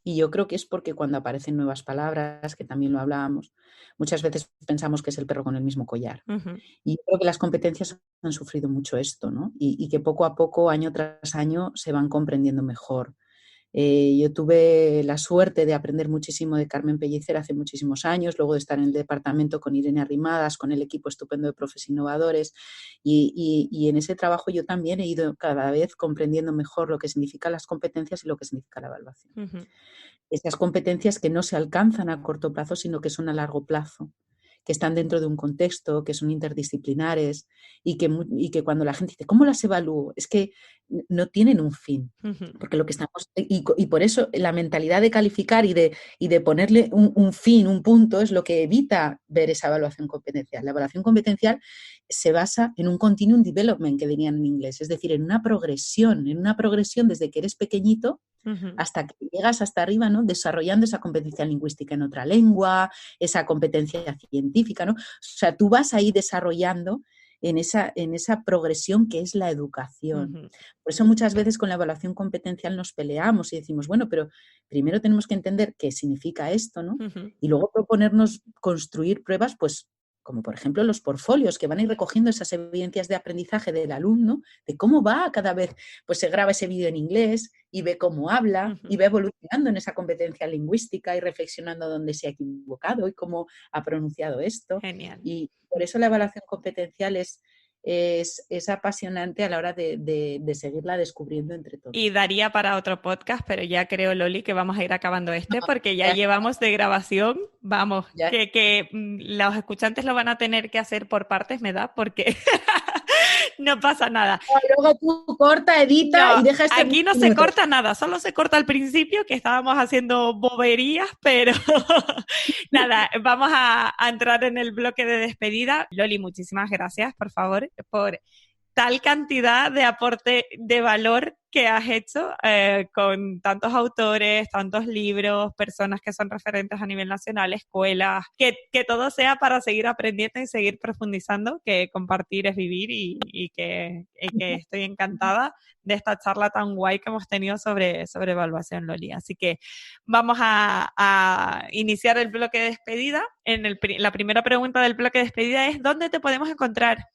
Y yo creo que es porque cuando aparecen nuevas palabras, que también lo hablábamos, muchas veces pensamos que es el perro con el mismo collar. Uh-huh. Y yo creo que las competencias han sufrido mucho esto, ¿no? Y que poco a poco, año tras año, se van comprendiendo mejor. Yo tuve la suerte de aprender muchísimo de Carmen Pellicer hace muchísimos años, luego de estar en el departamento con Irene Arrimadas, con el equipo estupendo de profes innovadores, y en ese trabajo yo también he ido cada vez comprendiendo mejor lo que significan las competencias y lo que significa la evaluación. Uh-huh. Esas competencias que no se alcanzan a corto plazo, sino que son a largo plazo, que están dentro de un contexto, que son interdisciplinares y que cuando la gente dice, ¿cómo las evalúo? Es que no tienen un fin, porque lo que estamos... Y por eso la mentalidad de calificar y de ponerle un fin, un punto, es lo que evita ver esa evaluación competencial. La evaluación competencial se basa en un continuum development, que dirían en inglés, es decir, en una progresión desde que eres pequeñito hasta que llegas hasta arriba, ¿no? Desarrollando esa competencia lingüística en otra lengua, esa competencia científica, ¿no? O sea, tú vas ahí desarrollando en esa progresión que es la educación. Por eso muchas veces con la evaluación competencial nos peleamos y decimos, bueno, pero primero tenemos que entender qué significa esto, ¿no? Y luego proponernos construir pruebas, pues, como por ejemplo los portfolios, que van a ir recogiendo esas evidencias de aprendizaje del alumno, de cómo va cada vez, pues se graba ese vídeo en inglés y ve cómo habla y va evolucionando en esa competencia lingüística y reflexionando dónde se ha equivocado y cómo ha pronunciado esto. Genial. Y por eso la evaluación competencial es apasionante a la hora de seguirla descubriendo entre todos. Y daría para otro podcast, pero ya creo, Loli, que vamos a ir acabando porque ya llevamos de grabación, vamos, que los escuchantes lo van a tener que hacer por partes, me da, porque no pasa nada. Luego tú corta, edita y deja este aquí no se corta nada, solo se corta al principio, que estábamos haciendo boberías, pero nada, vamos a entrar en el bloque de despedida. Loli, muchísimas gracias, por favor, por tal cantidad de aporte de valor que has hecho con tantos autores, tantos libros, personas que son referentes a nivel nacional, escuelas, que todo sea para seguir aprendiendo y seguir profundizando, que compartir es vivir y que estoy encantada de esta charla tan guay que hemos tenido sobre evaluación, Loli. Así que vamos a iniciar el bloque de despedida. La primera pregunta del bloque de despedida es, ¿dónde te podemos encontrar?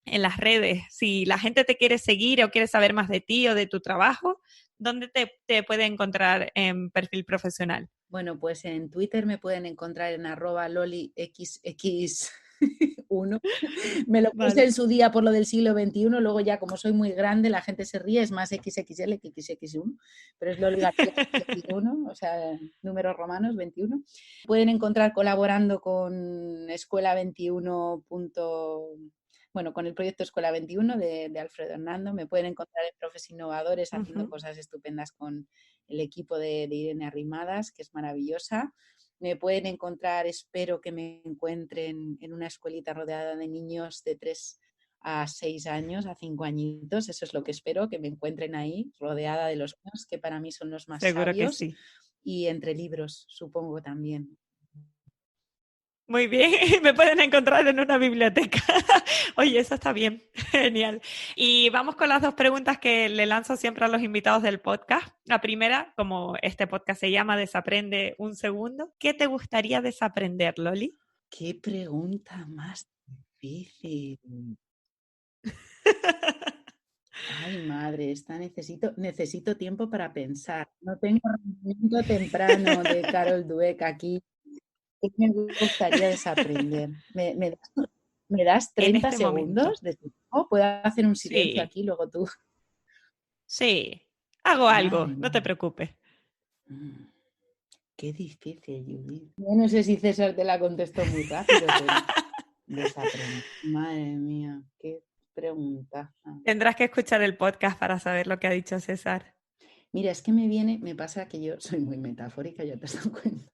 En las redes, si la gente te quiere seguir o quiere saber más de ti o de tu trabajo, ¿dónde te puede encontrar en perfil profesional? Bueno, pues en Twitter me pueden encontrar en @lolixx1. Me lo puse en su día por lo del siglo XXI, luego ya como soy muy grande, la gente se ríe, es más XXL que XX1, pero es Loli García 21, o sea, números romanos 21. Pueden encontrar colaborando con Escuela 21. Bueno, con el proyecto Escuela 21 de Alfredo Hernando. Me pueden encontrar en Profes Innovadores haciendo cosas estupendas con el equipo de Irene Arrimadas, que es maravillosa. Me pueden encontrar, espero que me encuentren en una escuelita rodeada de niños de 3 a 6 años, a 5 añitos. Eso es lo que espero, que me encuentren ahí, rodeada de los niños, que para mí son los más Seguro sabios. Que sí. Y entre libros, supongo también. Muy bien, me pueden encontrar en una biblioteca. Oye, eso está bien, genial. Y vamos con las dos preguntas que le lanzo siempre a los invitados del podcast. La primera, como este podcast se llama Desaprende un segundo, ¿qué te gustaría desaprender, Loli? ¡Qué pregunta más difícil! Ay, madre, necesito tiempo para pensar. No tengo rendimiento temprano de Carol Dweck aquí. ¿Qué me gustaría desaprender? ¿Me das 30 este segundos? ¿Puedo hacer un silencio aquí luego tú? Sí, hago algo, no te preocupes. Qué difícil, Judith. Yo no sé si César te la contestó muy rápido, pero desaprender. Madre mía, qué pregunta. Tendrás que escuchar el podcast para saber lo que ha dicho César. Mira, es que me pasa que yo soy muy metafórica, ya te has dado cuenta.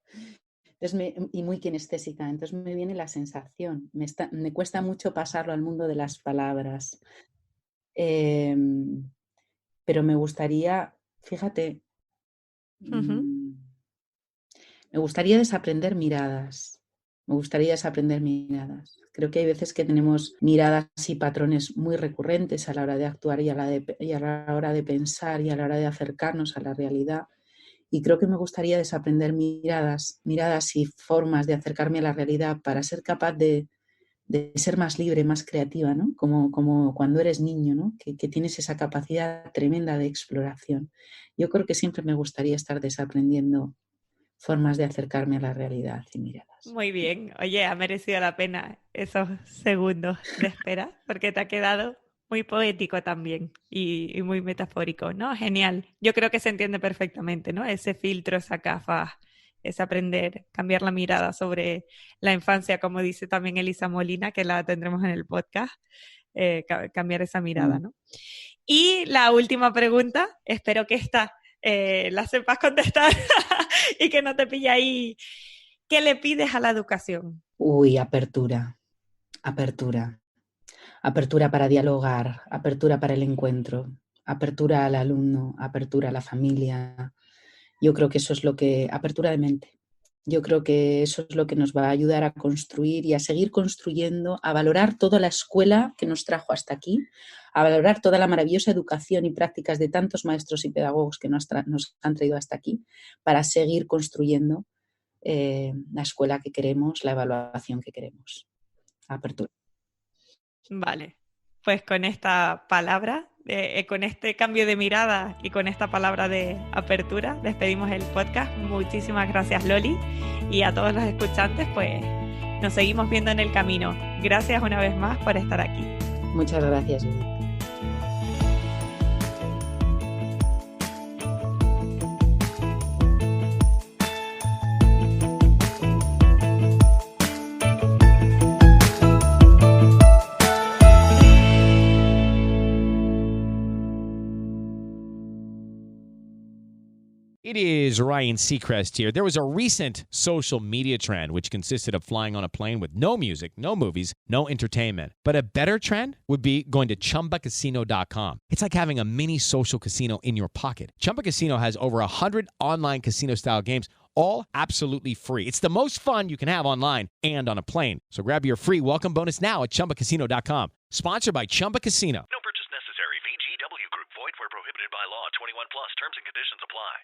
Entonces y muy kinestésica, entonces me viene la sensación, me cuesta mucho pasarlo al mundo de las palabras. Pero me gustaría, fíjate, Ujú. me gustaría desaprender miradas. Me gustaría desaprender miradas. Creo que hay veces que tenemos miradas y patrones muy recurrentes a la hora de actuar y a la hora de pensar y a la hora de acercarnos a la realidad. Y creo que me gustaría desaprender miradas y formas de acercarme a la realidad para ser capaz de ser más libre, más creativa, ¿no? Como cuando eres niño, ¿no? Que tienes esa capacidad tremenda de exploración. Yo creo que siempre me gustaría estar desaprendiendo formas de acercarme a la realidad y miradas. Muy bien. Oye, ha merecido la pena esos segundos de espera porque te ha quedado muy poético también y muy metafórico, ¿no? Genial. Yo creo que se entiende perfectamente, ¿no? Ese filtro, esa gafas, ese aprender, cambiar la mirada sobre la infancia, como dice también Elisa Molina, que la tendremos en el podcast, cambiar esa mirada, ¿no? Y la última pregunta, espero que esta la sepas contestar y que no te pille ahí. ¿Qué le pides a la educación? Uy, apertura. Apertura para dialogar, apertura para el encuentro, apertura al alumno, apertura a la familia. Yo creo que eso es apertura de mente. Yo creo que eso es lo que nos va a ayudar a construir y a seguir construyendo, a valorar toda la escuela que nos trajo hasta aquí, a valorar toda la maravillosa educación y prácticas de tantos maestros y pedagogos que nos han traído hasta aquí, para seguir construyendo la escuela que queremos, la evaluación que queremos. Apertura. Vale, pues con esta palabra, con este cambio de mirada y con esta palabra de apertura, despedimos el podcast. Muchísimas gracias, Loli, y a todos los escuchantes, pues nos seguimos viendo en el camino. Gracias una vez más por estar aquí. Muchas gracias, Judith. It is Ryan Seacrest here. There was a recent social media trend which consisted of flying on a plane with no music, no movies, no entertainment. But a better trend would be going to ChumbaCasino.com. It's like having a mini social casino in your pocket. Chumba Casino has over 100 online casino-style games, all absolutely free. It's the most fun you can have online and on a plane. So grab your free welcome bonus now at ChumbaCasino.com. Sponsored by Chumba Casino. No purchase necessary. VGW Group. Void where prohibited by law. 21 plus. Terms and conditions apply.